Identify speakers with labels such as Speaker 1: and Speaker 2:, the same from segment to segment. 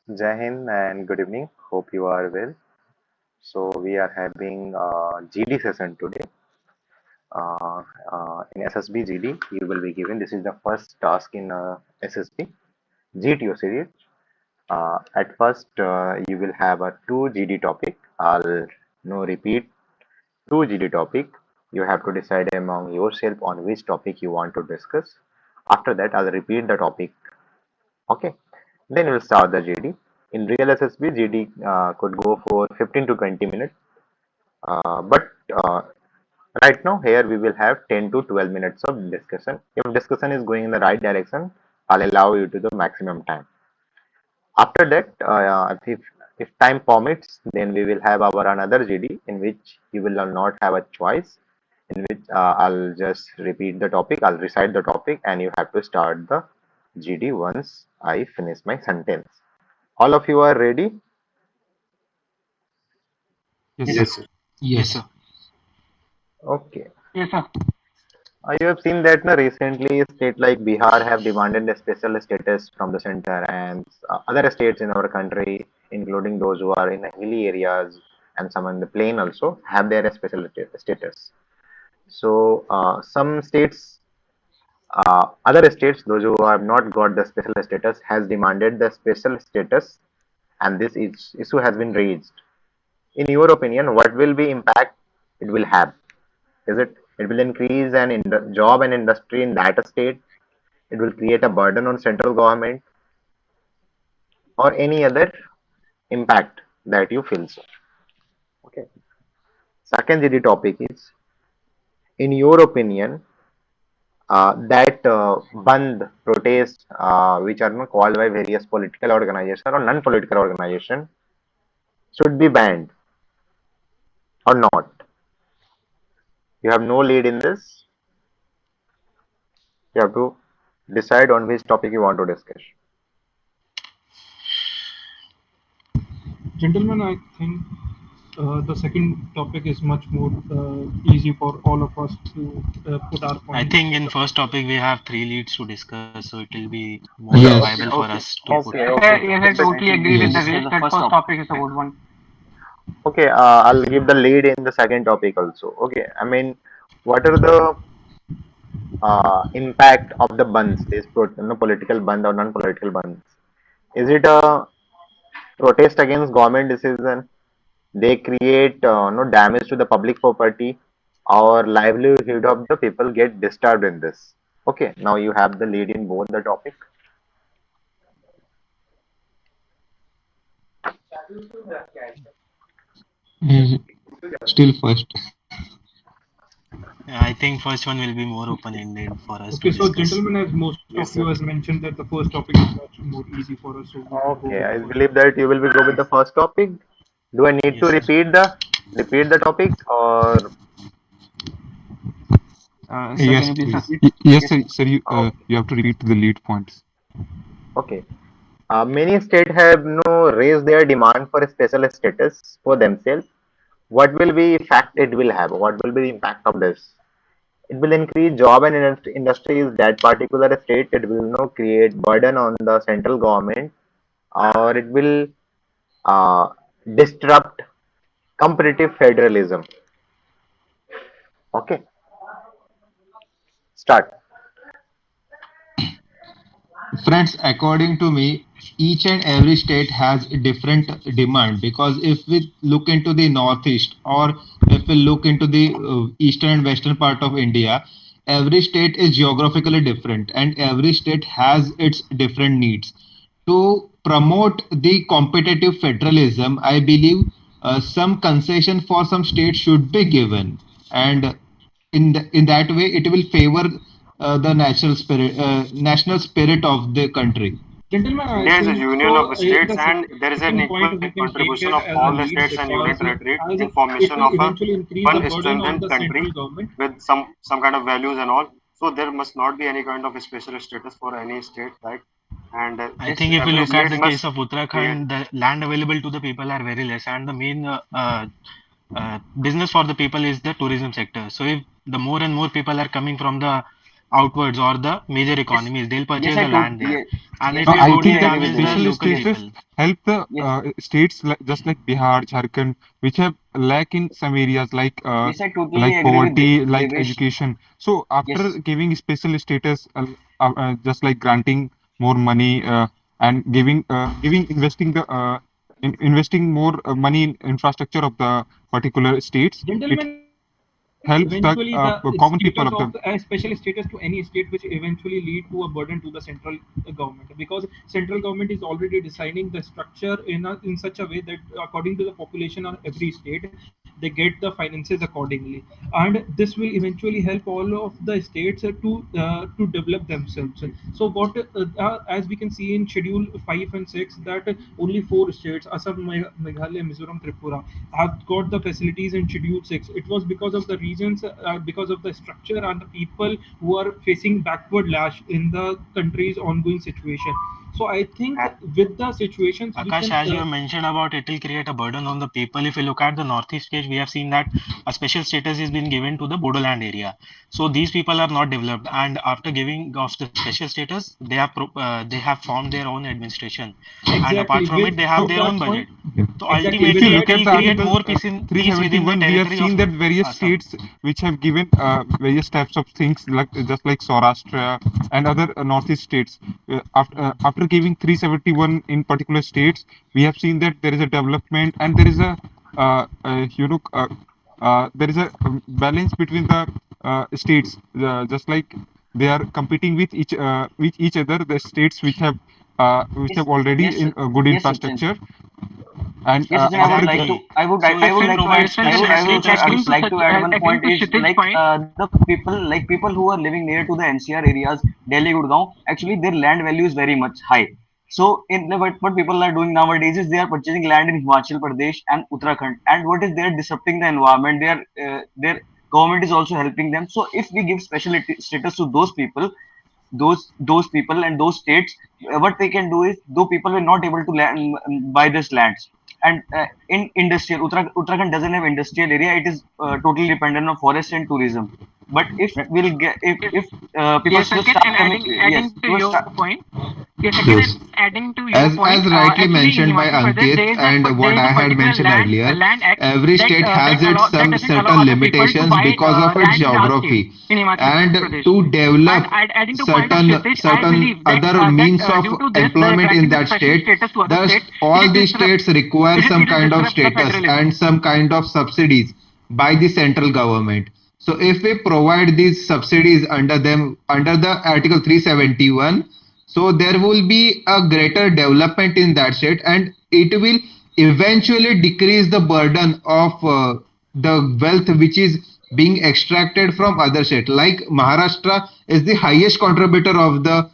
Speaker 1: Jai Hind and good evening. Hope you are well. So we are having GD session today. Uh, in SSB GD, you will be given. This is the first task in SSB GTO series. At first, you will have a two GD topic. I'll no repeat two GD topic. You have to decide among yourself on which topic you want to discuss. After that, I'll repeat the topic. Okay. Then we'll start the GD. In real SSB, GD could go for 15 to 20 minutes. But right now, here we will have 10 to 12 minutes of discussion. If discussion is going in the right direction, I'll allow you to the maximum time. After that, if time permits, then we will have our another GD in which you will not have a choice. In which I'll just repeat the topic, I'll recite the topic, and you have to start the GD once I finish my sentence. All of you are ready?
Speaker 2: Yes, sir.
Speaker 3: Yes, sir.
Speaker 2: Yes, sir.
Speaker 1: Okay.
Speaker 4: Yes, sir.
Speaker 1: You have seen that recently state like Bihar have demanded a special status from the center, and other states in our country, including those who are in the hilly areas and some in the plain also, have their special status. So some states, other states, those who have not got the special status, has demanded the special status, and issue has been raised. In your opinion, what will be impact it will have? Is it will increase an job and industry in that state? It will create a burden on central government or any other impact that you feel so. Okay. Second GD topic is, in your opinion, that Bandh protest, which are called by various political organization or non-political organization, should be banned or not? You have no lead in this. You have to decide on which topic you want to discuss.
Speaker 2: Gentlemen, I think the second topic is much more easy for all of us to put our
Speaker 3: I
Speaker 2: points.
Speaker 3: think in first topic we have three leads to discuss, so it will be more
Speaker 2: Yes.
Speaker 3: viable for us to put.
Speaker 1: Okay,
Speaker 4: Yes,
Speaker 1: okay.
Speaker 4: yes, I totally
Speaker 3: I
Speaker 4: agree
Speaker 3: think we
Speaker 4: with
Speaker 3: will
Speaker 4: the
Speaker 2: Yes.
Speaker 3: discuss
Speaker 4: race.
Speaker 3: the
Speaker 4: That
Speaker 3: first
Speaker 4: first topic is a
Speaker 3: topic.
Speaker 4: good one.
Speaker 1: Okay, I'll give the lead in the second topic also. Okay, I mean, what are the impact of the buns, political band or non-political buns? Is it a protest against government decision? They create no damage to the public property or livelihood of the people get disturbed in this. Okay, now you have the lead in both the topic.
Speaker 2: Mm, Still first.
Speaker 3: I think first one will be more open-ended for us to
Speaker 2: Okay, so
Speaker 3: discuss.
Speaker 2: gentlemen, as most
Speaker 1: Yes,
Speaker 2: of you
Speaker 1: sir.
Speaker 2: has mentioned that the first topic is much more easy for us, so we will go
Speaker 1: Okay,
Speaker 2: with the
Speaker 1: I
Speaker 2: first
Speaker 1: believe
Speaker 2: topic.
Speaker 1: that you will be go with the first topic. Do I need to
Speaker 3: Yes, sir.
Speaker 1: repeat the topic or
Speaker 4: Sir, can
Speaker 5: Yes,
Speaker 4: you please
Speaker 5: please.
Speaker 4: repeat?
Speaker 5: Yes, sir. Sir,
Speaker 1: okay?
Speaker 5: you have to repeat the lead points.
Speaker 1: Okay. Many states have no raised their demand for a special status for themselves. What will be effect it will have? What will be the impact of this? It will increase job and industries that particular state. It will create burden on the central government, or it will uh, disrupt competitive federalism. Okay, start.
Speaker 2: Friends, according to me, each and every state has a different demand because if we look into the northeast or if we look into the eastern and western part of India, every state is geographically different and every state has its different needs. To promote the competitive federalism, I believe some concession for some states should be given, and in that way, it will favor the national spirit of the country. Gentlemen, I
Speaker 3: There's a
Speaker 2: think
Speaker 3: union
Speaker 2: so.
Speaker 3: of states,
Speaker 2: The
Speaker 3: and there is an
Speaker 2: second
Speaker 3: equal
Speaker 2: point we can take
Speaker 3: contribution
Speaker 2: it
Speaker 3: of
Speaker 2: as a
Speaker 3: all the
Speaker 2: lead
Speaker 3: states and union
Speaker 2: because
Speaker 3: territory
Speaker 2: as
Speaker 3: in
Speaker 2: it
Speaker 3: formation
Speaker 2: will
Speaker 3: of a
Speaker 2: eventually increase the
Speaker 3: one
Speaker 2: burden on
Speaker 3: strengthened
Speaker 2: the
Speaker 3: country
Speaker 2: central government.
Speaker 3: with some kind of values and all. So there must not be any kind of special status for any state, right? And I this think if you every look at state the case must of create. Uttarakhand, the land available to the people are very less, and the main business for the people is the tourism sector. So if the more and more people are coming from the outwards or the major economies. They'll purchase the land there, and it
Speaker 5: No,
Speaker 3: will
Speaker 5: I
Speaker 3: go to
Speaker 5: think that
Speaker 3: travel the
Speaker 5: special
Speaker 3: local
Speaker 5: status
Speaker 3: people.
Speaker 5: help the states just like Bihar, Jharkhand, which have lack in some areas like poverty, like education. So after giving special status, just like granting more money and giving investing more money in infrastructure of the particular states, it
Speaker 4: Gentlemen,
Speaker 5: helps
Speaker 4: eventually
Speaker 5: the
Speaker 4: the
Speaker 5: common
Speaker 4: status
Speaker 5: people
Speaker 4: of
Speaker 5: of the.
Speaker 4: a special status to any state, which eventually lead to a burden to the central government, because central government is already designing the structure in such a way that according to the population of every state, they get the finances accordingly, and this will eventually help all of the states to develop themselves. So what as we can see in schedule 5 and 6, that only four states, Assam, Meghalaya, Mizoram, Tripura, have got the facilities in schedule 6. It was because of the reasons, because of the structure and the people who are facing backward lash in the country's ongoing situation. So I think with the situations we
Speaker 3: Akash,
Speaker 4: can
Speaker 3: as you have mentioned about it will create a burden on the people. If you look at the northeast case, we have seen that a special status is being given to the Bodoland area. So these people are not developed, and after giving of the special status, they have formed their own administration, and apart
Speaker 4: exactly
Speaker 3: from it, they have
Speaker 5: So
Speaker 4: with
Speaker 3: their
Speaker 4: that
Speaker 3: own
Speaker 4: point.
Speaker 3: budget. So
Speaker 4: Exactly
Speaker 5: if
Speaker 4: with
Speaker 5: you
Speaker 3: ultimately,
Speaker 4: that
Speaker 3: it
Speaker 5: look at
Speaker 3: will
Speaker 5: the
Speaker 3: create
Speaker 5: Article
Speaker 3: more peace within the
Speaker 5: 371, we have
Speaker 3: territory of
Speaker 5: seen that various
Speaker 3: Assam.
Speaker 5: states which have given various types of things, like just like Saurashtra and other northeast states. After giving 371 in particular states, we have seen that there is a development and there is a there is a balance between the states, just like they are competing with each other. The states which have already in good infrastructure and
Speaker 3: Exactly. So if we provide special status to
Speaker 6: Agreeing to Kshitij's point, the people who are living near to the NCR areas, Delhi, Gurgaon, actually their land value is very much high. So what people are doing nowadays is they are purchasing land in Himachal Pradesh and Uttarakhand, and what is they are disrupting the environment. Their government is also helping them. So if we give special status to those people and those states, what they can do is, though people were not able to buy this lands, and in industrial, Uttarakhand doesn't have industrial area. It is totally dependent on forest and tourism. But if we'll get if people
Speaker 4: Yes,
Speaker 6: will
Speaker 4: Ankit,
Speaker 6: start
Speaker 4: and
Speaker 6: coming,
Speaker 4: adding
Speaker 6: yes,
Speaker 4: to
Speaker 6: people
Speaker 4: your
Speaker 6: start.
Speaker 4: point, yes, again, and
Speaker 2: Yes.
Speaker 4: adding to your
Speaker 2: As
Speaker 4: point,
Speaker 2: rightly
Speaker 4: actually in
Speaker 2: mentioned by
Speaker 4: Himachal Pradesh
Speaker 2: Ankit and
Speaker 4: there
Speaker 2: what
Speaker 4: is a
Speaker 2: I had
Speaker 4: particular
Speaker 2: mentioned earlier,
Speaker 4: land act
Speaker 2: every
Speaker 4: that
Speaker 2: state has its
Speaker 4: that
Speaker 2: some
Speaker 4: doesn't allow
Speaker 2: certain
Speaker 4: other people to
Speaker 2: limitations
Speaker 4: buy
Speaker 2: because of its
Speaker 4: land in our state,
Speaker 2: geography,
Speaker 4: in Himachal
Speaker 2: and
Speaker 4: Pradesh.
Speaker 2: to
Speaker 4: And
Speaker 2: develop
Speaker 4: adding to point of
Speaker 2: certain
Speaker 4: Kshitij, I
Speaker 2: certain
Speaker 4: believe
Speaker 2: other
Speaker 4: that
Speaker 2: means of
Speaker 4: due to this, the
Speaker 2: employment in
Speaker 4: granting the
Speaker 2: that
Speaker 4: special
Speaker 2: state,
Speaker 4: status to other
Speaker 2: thus
Speaker 4: states,
Speaker 2: all these states require some
Speaker 4: it will
Speaker 2: kind of
Speaker 4: disrupt the
Speaker 2: status
Speaker 4: federalism.
Speaker 2: and some kind of subsidies by the central government. So if we provide these subsidies under them under the Article 371, so there will be a greater development in that state, and it will eventually decrease the burden of the wealth which is being extracted from other states. Like Maharashtra is the highest contributor of the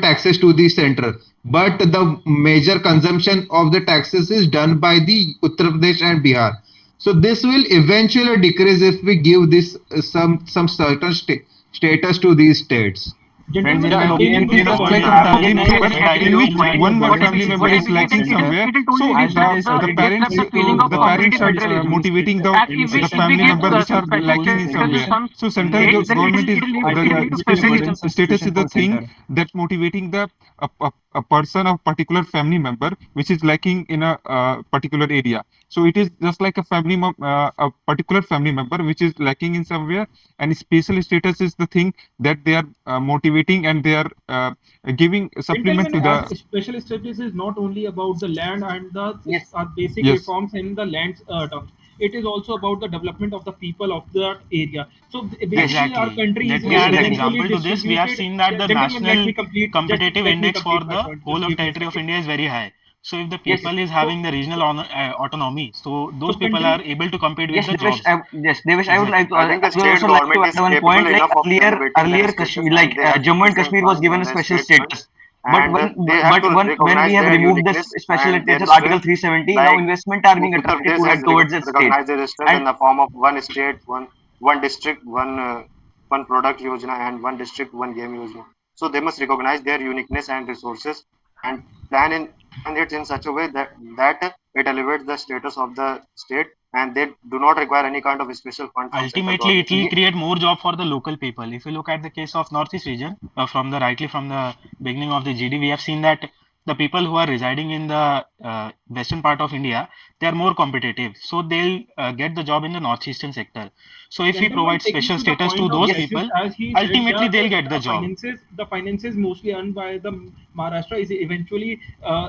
Speaker 2: taxes to the center, but the major consumption of the taxes is done by the Uttar Pradesh and Bihar. So this will eventually decrease if we give this some certain status to these states.
Speaker 6: Friends,
Speaker 4: Gentlemen,
Speaker 6: in my
Speaker 5: Yeah,
Speaker 4: continuing
Speaker 5: in
Speaker 4: with
Speaker 3: The
Speaker 4: the
Speaker 5: just
Speaker 3: point
Speaker 4: point,
Speaker 5: like
Speaker 3: that
Speaker 5: a
Speaker 3: I
Speaker 4: uh,
Speaker 3: will
Speaker 5: family
Speaker 3: make
Speaker 5: member,
Speaker 3: is that
Speaker 5: in
Speaker 3: it
Speaker 5: which
Speaker 3: will
Speaker 5: one
Speaker 3: help.
Speaker 5: family member is lacking somewhere,
Speaker 4: it
Speaker 5: so
Speaker 4: only disrupts
Speaker 5: the
Speaker 4: it
Speaker 5: parents
Speaker 4: disrupts the feeling of
Speaker 5: the parents
Speaker 4: competitive
Speaker 5: are
Speaker 4: federalism.
Speaker 5: motivating
Speaker 4: As
Speaker 5: the
Speaker 4: if we
Speaker 5: family
Speaker 4: give
Speaker 5: member which are
Speaker 4: special
Speaker 5: lacking in
Speaker 4: status to
Speaker 5: somewhere.
Speaker 4: some
Speaker 5: So central
Speaker 4: states, then
Speaker 5: government is
Speaker 4: it will lead to
Speaker 5: special
Speaker 4: favoritism.
Speaker 5: status is the thing that motivating a person of particular family member which is lacking in a particular area. So it is just like a particular family member which is lacking in somewhere, and special status is the thing that they are motivating, and they are giving a supplement
Speaker 4: Gentlemen,
Speaker 5: to
Speaker 4: as
Speaker 5: the.
Speaker 4: special status is not only about the land and the
Speaker 6: Yes,
Speaker 4: basic
Speaker 5: Yes.
Speaker 4: reforms in the land terms. It is also about the development of the people of that area. So
Speaker 6: yes,
Speaker 4: basically, our
Speaker 3: Exactly.
Speaker 4: country
Speaker 3: Let
Speaker 4: is
Speaker 3: me
Speaker 6: yes,
Speaker 3: add an
Speaker 6: exactly.
Speaker 4: eventually
Speaker 3: example to this. We have
Speaker 4: distributed.
Speaker 3: seen that the
Speaker 4: Gentlemen, let me
Speaker 3: national
Speaker 4: complete. Just
Speaker 3: competitive
Speaker 4: let me
Speaker 3: index for
Speaker 4: complete my
Speaker 3: the
Speaker 4: point.
Speaker 3: whole
Speaker 4: Just
Speaker 3: of
Speaker 4: give me a
Speaker 3: territory of
Speaker 4: second.
Speaker 3: India is very high. So if the
Speaker 6: Yes,
Speaker 3: people is
Speaker 4: So
Speaker 3: having the regional autonomy, so
Speaker 4: so
Speaker 3: those people
Speaker 4: continue.
Speaker 3: are able to compete with
Speaker 6: yes,
Speaker 3: the
Speaker 6: Devesh.
Speaker 3: jobs.
Speaker 6: Yes, Devesh. I would like
Speaker 3: Exactly.
Speaker 6: to.
Speaker 3: I
Speaker 6: I
Speaker 3: think the
Speaker 6: would
Speaker 3: state
Speaker 6: also like to
Speaker 3: government
Speaker 6: add
Speaker 3: is
Speaker 6: one
Speaker 3: capable
Speaker 6: point. Like
Speaker 3: enough of celebrating their
Speaker 6: earlier,
Speaker 3: status,
Speaker 6: Like
Speaker 3: and they have
Speaker 6: Jammu and
Speaker 3: sufficient
Speaker 6: Kashmir was
Speaker 3: funds
Speaker 6: given
Speaker 3: in
Speaker 6: a
Speaker 3: their
Speaker 6: special
Speaker 3: state fund,
Speaker 6: status. But
Speaker 3: and they have to
Speaker 6: when we
Speaker 3: recognize
Speaker 6: have
Speaker 3: their
Speaker 6: removed this
Speaker 3: uniqueness
Speaker 6: special
Speaker 3: and their
Speaker 6: status, Article
Speaker 3: strength.
Speaker 6: 370, now
Speaker 3: Like
Speaker 6: investment are being
Speaker 3: Uttar
Speaker 6: attracted
Speaker 3: Pradesh has
Speaker 6: towards that state.
Speaker 3: recognized their strength
Speaker 6: And
Speaker 3: in the form of one state, one district, one product yojana, and one district, one game yojana. So they must recognize their uniqueness and resources, and plan it in such a way that it elevates the status of the state and they do not require any kind of special fund from central
Speaker 7: Ultimately, it
Speaker 3: government.
Speaker 7: will create more job for the local people. If you look at the case of Northeast region, from the beginning of the GD, we have seen that the people who are residing in the western part of India, they are more competitive. So they'll get the job in the northeastern sector. So if we
Speaker 4: Gentlemen,
Speaker 7: provide
Speaker 4: taking
Speaker 7: special
Speaker 4: to the
Speaker 7: status to
Speaker 4: point of
Speaker 7: those
Speaker 4: justice,
Speaker 7: people,
Speaker 4: as he said,
Speaker 7: ultimately they'll get the job.
Speaker 4: the finances mostly earned by the Maharashtra is eventually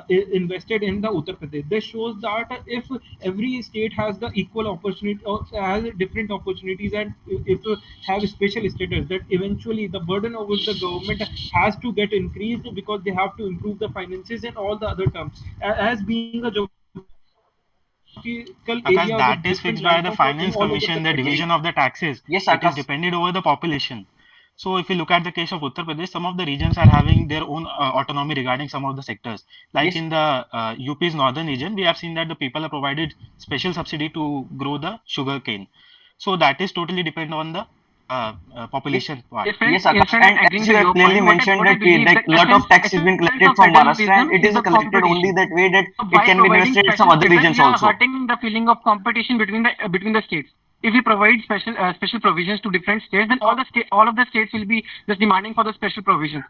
Speaker 4: invested in the Uttar Pradesh. This shows that if every state has the equal opportunity or has different opportunities, and if have special status, that eventually the burden over the government has to get increased because they have to improve the finances and all the other terms. As being a geographical area with different landforms
Speaker 7: Because
Speaker 4: all over
Speaker 7: that
Speaker 4: the
Speaker 7: is fixed
Speaker 4: country.
Speaker 7: by the finance commission, the division of the taxes.
Speaker 6: Yes,
Speaker 7: It is
Speaker 6: Akash.
Speaker 7: depended over the population. So if you look at the case of Uttar Pradesh, some of the regions are having their own autonomy regarding some of the sectors. Like
Speaker 6: Yes.
Speaker 7: in the UP's northern region, we have seen that the people are provided special subsidy to grow the sugar cane. So that is totally depend on the
Speaker 6: Yes,
Speaker 7: population part.
Speaker 6: yes, Akash. And as you have clearly mentioned that we, like lot of tax is being collected from Maharashtra, and it is collected only that way that it can be invested in some other regions also.
Speaker 8: hurting the feeling of competition between the states. If we provide special provisions to different states, then all of the states will be just demanding for the special provisions.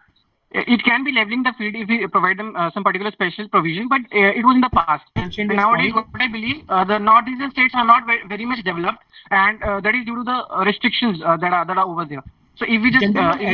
Speaker 8: It can be leveling the field if we provide them some particular special provision, but it was in the past.
Speaker 4: Mentioned
Speaker 8: And
Speaker 4: this
Speaker 8: nowadays,
Speaker 4: point.
Speaker 8: what I believe, the northeastern states are not very much developed, and that is due to the restrictions that are over there. So
Speaker 4: Gentlemen,
Speaker 8: if we just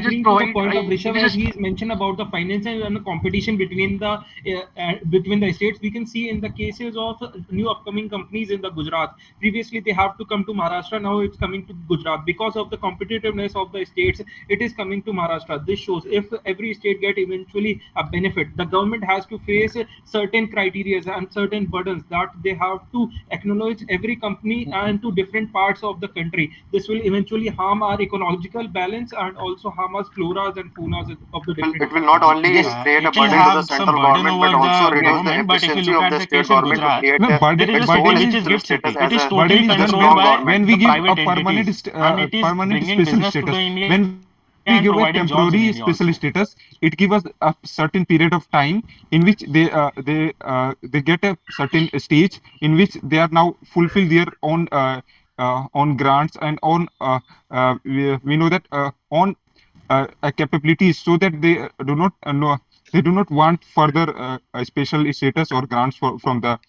Speaker 4: agreeing to the
Speaker 8: provide,
Speaker 4: point of
Speaker 8: if
Speaker 4: Rishabh,
Speaker 8: we
Speaker 4: as
Speaker 8: just
Speaker 4: he's mentioned about the finances and the competition between the states, we can see in the cases of new upcoming companies in the Gujarat. Previously, they have to come to Maharashtra. Now it's coming to Gujarat because of the competitiveness of the states. It is coming to Maharashtra. This shows if every state get eventually a benefit, the government has to face certain criteria and certain burdens that they have to acknowledge every company and to different parts of the country. This will eventually harm our ecological balance and also harm us floras and faunas of the
Speaker 3: It
Speaker 4: different
Speaker 3: will not
Speaker 4: countries.
Speaker 3: only
Speaker 6: Yes,
Speaker 3: create a
Speaker 7: It will
Speaker 3: burden to the
Speaker 7: have some
Speaker 3: central
Speaker 7: burden
Speaker 3: government,
Speaker 7: over
Speaker 3: but also
Speaker 7: the
Speaker 3: reduce the
Speaker 7: government. But if you
Speaker 3: efficiency
Speaker 7: look
Speaker 3: of
Speaker 7: at
Speaker 3: the
Speaker 7: the
Speaker 3: state
Speaker 7: case in
Speaker 3: government to
Speaker 7: Gujarat,
Speaker 3: create
Speaker 5: No,
Speaker 7: there is a
Speaker 5: burden
Speaker 7: city
Speaker 3: own
Speaker 7: which
Speaker 5: is
Speaker 7: is
Speaker 3: special
Speaker 7: GIFT City.
Speaker 3: status
Speaker 7: It
Speaker 3: as
Speaker 7: is
Speaker 3: a
Speaker 7: totally
Speaker 5: burden is done
Speaker 7: controlled
Speaker 3: strong
Speaker 7: by
Speaker 3: government.
Speaker 5: when we
Speaker 7: the
Speaker 5: give a
Speaker 7: private entities, and it is
Speaker 5: permanent
Speaker 7: bringing
Speaker 5: special
Speaker 7: business to
Speaker 5: status.
Speaker 7: the India
Speaker 5: When
Speaker 7: and
Speaker 5: we give a
Speaker 7: providing jobs in
Speaker 5: temporary
Speaker 7: India
Speaker 5: special
Speaker 7: also.
Speaker 5: status, it give us a certain period of time in which they get a certain stage in which they are now fulfill their own grants and we know that on capabilities, so that they do not know, they do not want further special status or grants from the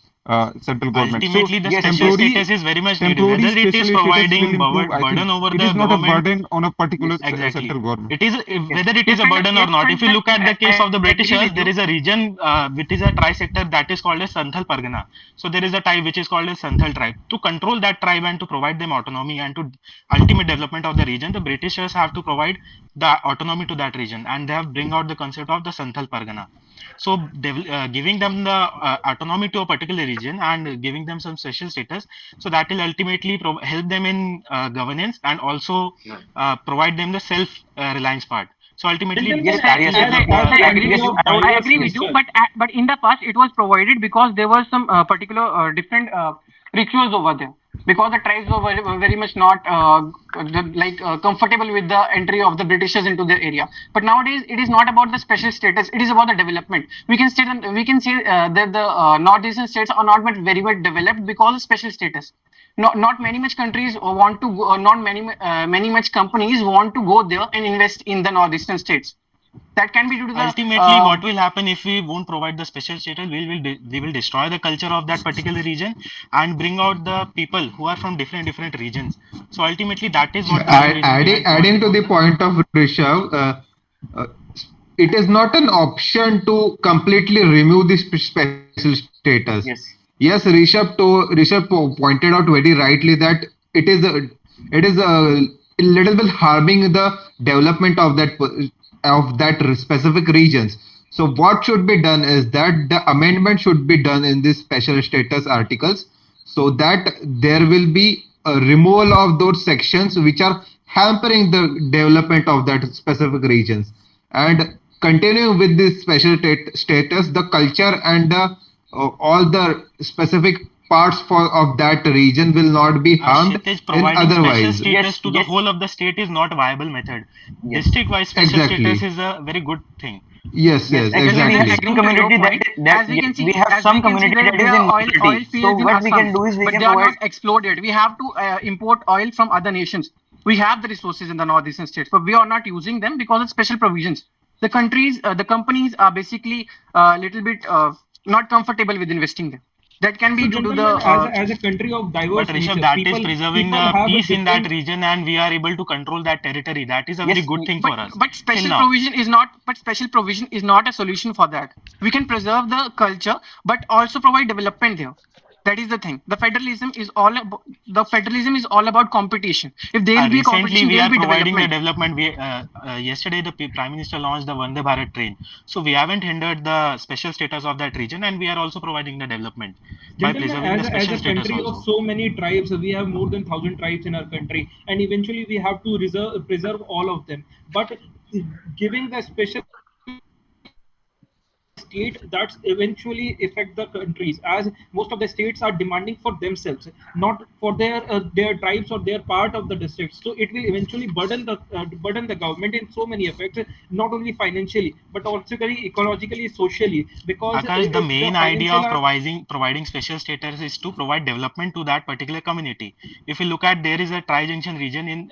Speaker 5: central government. So
Speaker 7: Ultimately, the
Speaker 6: yes,
Speaker 7: special
Speaker 6: yes.
Speaker 7: status is very much needed.
Speaker 5: temporary
Speaker 7: Whether it is
Speaker 5: special status will
Speaker 7: providing
Speaker 5: improve. I
Speaker 7: burden
Speaker 5: think
Speaker 7: over
Speaker 5: it
Speaker 7: the
Speaker 5: is not a
Speaker 7: government.
Speaker 5: burden on a particular
Speaker 7: Exactly.
Speaker 5: central government.
Speaker 7: It is
Speaker 6: Yes.
Speaker 7: whether it is a burden or not. If you look at the case of the Britishers, there is a region which is a tri-sector that is called as Santhal Pargana. So there is a tribe which is called as Santhal tribe. To control that tribe and to provide them autonomy and to ultimate development of the region, the Britishers have to provide the autonomy to that region, and they have bring out the concept of the Santhal Pargana. So giving them the autonomy to a particular region and giving them some special status, so that will ultimately help them in governance and also provide them the self reliance part. So ultimately
Speaker 4: Gentlemen,
Speaker 6: Yes,
Speaker 7: that will
Speaker 6: yes,
Speaker 4: as
Speaker 7: develop
Speaker 4: as
Speaker 7: the
Speaker 4: the
Speaker 6: and
Speaker 4: ending
Speaker 6: yes,
Speaker 4: of
Speaker 8: I
Speaker 4: Bhaiya's
Speaker 8: agree with you,
Speaker 4: lecture,
Speaker 8: but in the past it was provided because there was some particular different rituals over there. Because the tribes were very much not comfortable with the entry of the Britishers into their area. But nowadays it is not about the special status; it is about the development. We can say that the northeastern states are not very much developed because of special status. Not many much countries want to go, not many much companies want to go there and invest in the northeastern states. That can be due to the
Speaker 7: ultimately what will happen if we won't provide the special status. We will destroy the culture of that particular region and bring out the people who are from different regions. So ultimately that is what the main reason behind
Speaker 2: Adding
Speaker 7: providing
Speaker 2: to
Speaker 7: out
Speaker 2: the
Speaker 7: the
Speaker 2: point of Rishabh, uh, it is not an option to completely remove the special status.
Speaker 6: yes,
Speaker 2: Yes, Rishabh pointed out very rightly that it is a little bit harming the development of that specific regions. So what should be done is that the amendment should be done in this special status articles, so that there will be a removal of those sections which are hampering the development of that specific regions, and continuing with this special status, the culture and all the specific parts of that region will not be harmed
Speaker 7: Kshitij,
Speaker 2: in
Speaker 7: providing special
Speaker 2: otherwise.
Speaker 7: status
Speaker 6: yes,
Speaker 7: to the
Speaker 6: yes,
Speaker 7: whole of the state is not a viable method.
Speaker 6: yes.
Speaker 7: District wise special status
Speaker 2: Exactly.
Speaker 7: is a very good thing.
Speaker 2: Yes,
Speaker 6: Yes,
Speaker 2: yes,
Speaker 6: actually we have
Speaker 2: exactly.
Speaker 6: some
Speaker 8: Agreeing to your
Speaker 6: community
Speaker 8: point,
Speaker 6: that
Speaker 8: as we
Speaker 6: yes,
Speaker 8: can see,
Speaker 6: we have some community that
Speaker 8: there
Speaker 6: is in
Speaker 8: are oil
Speaker 6: minority. So
Speaker 8: fields in
Speaker 6: what we
Speaker 8: Assam,
Speaker 6: can do is we
Speaker 8: but
Speaker 6: can
Speaker 8: they are
Speaker 6: provide.
Speaker 8: not exploded. We have to import oil from other nations. We have the resources in the northeastern states, but we are not using them because of special provisions. The companies are basically a little bit not comfortable with investing them. That can be
Speaker 4: So,
Speaker 8: due to the
Speaker 4: gentlemen, as a country of
Speaker 7: But
Speaker 4: diverse
Speaker 7: Rishabh,
Speaker 4: nature,
Speaker 7: that is preserving
Speaker 4: people
Speaker 7: the
Speaker 4: have a
Speaker 7: peace in that
Speaker 4: different.
Speaker 7: region, and we are able to control that territory. That is a very
Speaker 6: Yes,
Speaker 7: good thing
Speaker 8: but
Speaker 7: for us
Speaker 8: but
Speaker 7: till
Speaker 8: special
Speaker 7: now.
Speaker 8: provision is not but special provision is not a solution for that. We can preserve the culture but also provide development there. That is the thing. The federalism is all about competition. If there will be a
Speaker 7: Recently,
Speaker 8: competition,
Speaker 7: we
Speaker 8: there will
Speaker 7: are
Speaker 8: be
Speaker 7: providing the
Speaker 8: development.
Speaker 7: development. Yesterday, the Prime Minister launched the Vande Bharat train. So we haven't hindered the special status of that region, and we are also providing the development by
Speaker 4: Gentlemen,
Speaker 7: preserving the
Speaker 4: as
Speaker 7: special
Speaker 4: a
Speaker 7: status
Speaker 4: country of
Speaker 7: also.
Speaker 4: so many tribes, we have more than 1,000 tribes in our country, and eventually we have to preserve all of them. But giving the special state, that's eventually affect the countries, as most of the states are demanding for themselves, not for their tribes or their part of the districts. So it will eventually burden the government in so many effects, not only financially but also very ecologically, socially, because
Speaker 7: Akash, the
Speaker 4: the
Speaker 7: main idea
Speaker 4: financial
Speaker 7: of
Speaker 4: are.
Speaker 7: providing special status is to provide development to that particular community. If you look at, there is a tri-junction region in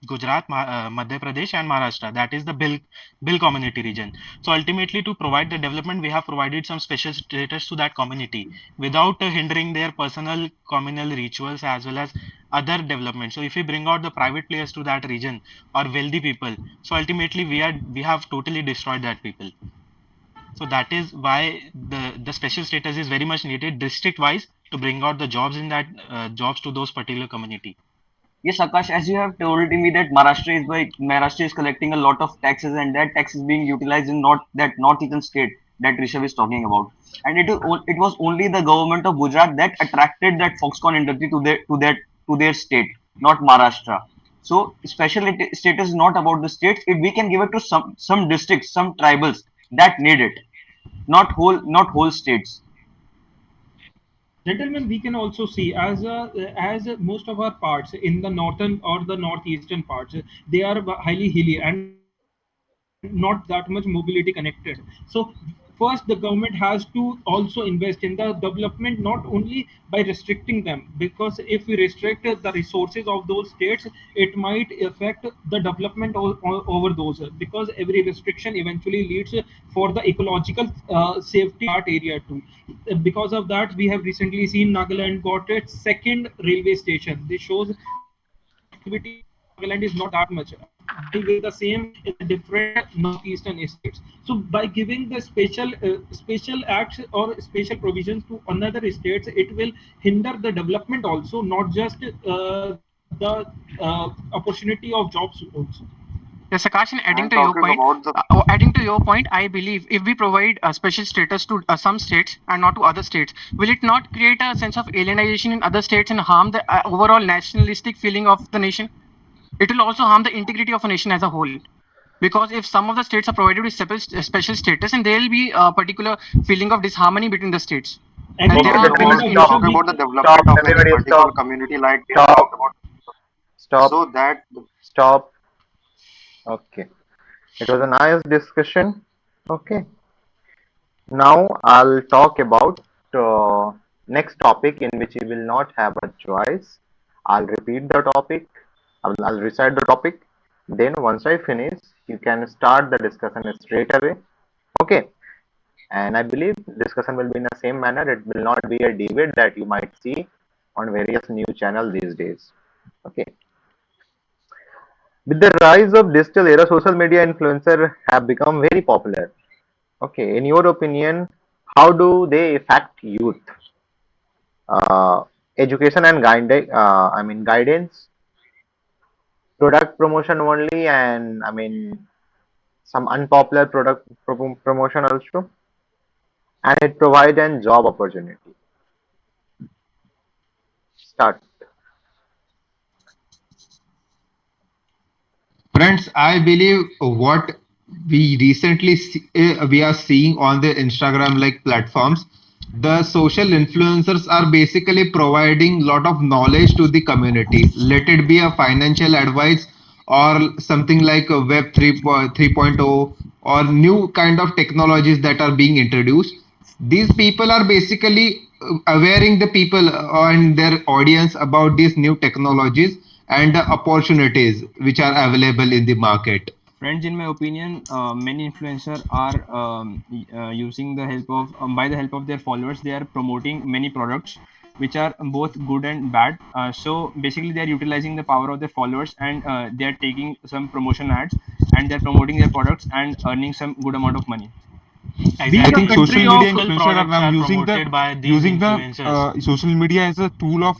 Speaker 7: Gujarat, Madhya Pradesh, and Maharashtra. That is the Bill community region. So ultimately, to provide the development, we have provided some special status to that community without hindering their personal communal rituals as well as other development. So if we bring out the private players to that region or wealthy people, so ultimately we have totally destroyed that people. So that is why the special status is very much needed district wise to bring out the jobs in that jobs to those particular community.
Speaker 6: yes, Akash, as you have told me that Maharashtra is collecting a lot of taxes, and that tax is being utilized in that northeastern state that Rishabh is talking about. And it was only the government of Gujarat that attracted that Foxconn industry to their state, not Maharashtra. So status is not about the states. If we can give it to some districts, some tribals that need it, not whole states.
Speaker 4: Gentlemen, we can also see as most of our parts in the northern or the northeastern parts, they are highly hilly and not that much mobility connected. So first, the government has to also invest in the development, not only by restricting them, because if we restrict the resources of those states, it might affect the development over those, because every restriction eventually leads for the ecological safety of that area too. Because of that, we have recently seen Nagaland got its second railway station. This shows the connectivity in Nagaland is not that much, and they will the same in the different northeastern states. So by giving the special acts or special provisions to another states, it will hinder the development also, not just the opportunity of jobs also.
Speaker 8: Yes, Akash, and
Speaker 3: And talking about the
Speaker 8: adding to your point, I believe if we provide a special status to some states and not to other states, will it not create a sense of alienation in other states and harm the overall nationalistic feeling of the nation? It will also harm the integrity of a nation as a whole. Because if some of the states are provided with special status, and there will be a particular feeling of disharmony between the states, and
Speaker 4: Agree
Speaker 8: there
Speaker 1: Okay,
Speaker 4: to the
Speaker 8: are
Speaker 1: gentlemen,
Speaker 4: point
Speaker 8: those
Speaker 4: of
Speaker 1: stop.
Speaker 4: Rishabh.
Speaker 3: talking
Speaker 8: individuals.
Speaker 3: about the
Speaker 1: Stop.
Speaker 3: development of any
Speaker 1: Everybody,
Speaker 3: particular
Speaker 1: stop.
Speaker 3: community, like we have
Speaker 1: Stop.
Speaker 3: talked about,
Speaker 1: Stop.
Speaker 3: so that
Speaker 1: Stop. Okay. It was a nice discussion. Okay. Now I'll talk about next topic in which you will not have a choice. I'll repeat the topic. I'll recite the topic. Then once I finish, you can start the discussion straight away. Okay. And I believe discussion will be in the same manner. It will not be a debate that you might see on various news channels these days. Okay. With the rise of digital era, social media influencers have become very popular. Okay. In your opinion, how do they affect youth? uh, Education and guidance, product promotion only, and some unpopular product promotion also, and it provides a job opportunity. Start.
Speaker 2: Friends, I believe what we are seeing on the Instagram like platforms, the social influencers are basically providing lot of knowledge to the community. Let it be a financial advice or something like a Web 3.0 or new kind of technologies that are being introduced. These people are basically awareing the people and their audience about these new technologies and the opportunities which are available in the market.
Speaker 9: Friends, in my opinion, many influencers are using the help of by the help of their followers, they are promoting many products which are both good and bad. So basically, they are utilizing the power of their followers, and they are taking some promotion ads, and they're promoting their products and earning some good amount of money.
Speaker 4: Being
Speaker 5: I
Speaker 4: a
Speaker 5: think social
Speaker 4: country
Speaker 5: media
Speaker 4: of
Speaker 5: influencers are
Speaker 7: products
Speaker 5: now
Speaker 7: are
Speaker 5: using
Speaker 7: promoted by these
Speaker 5: the
Speaker 7: influencers.
Speaker 5: social media as a tool of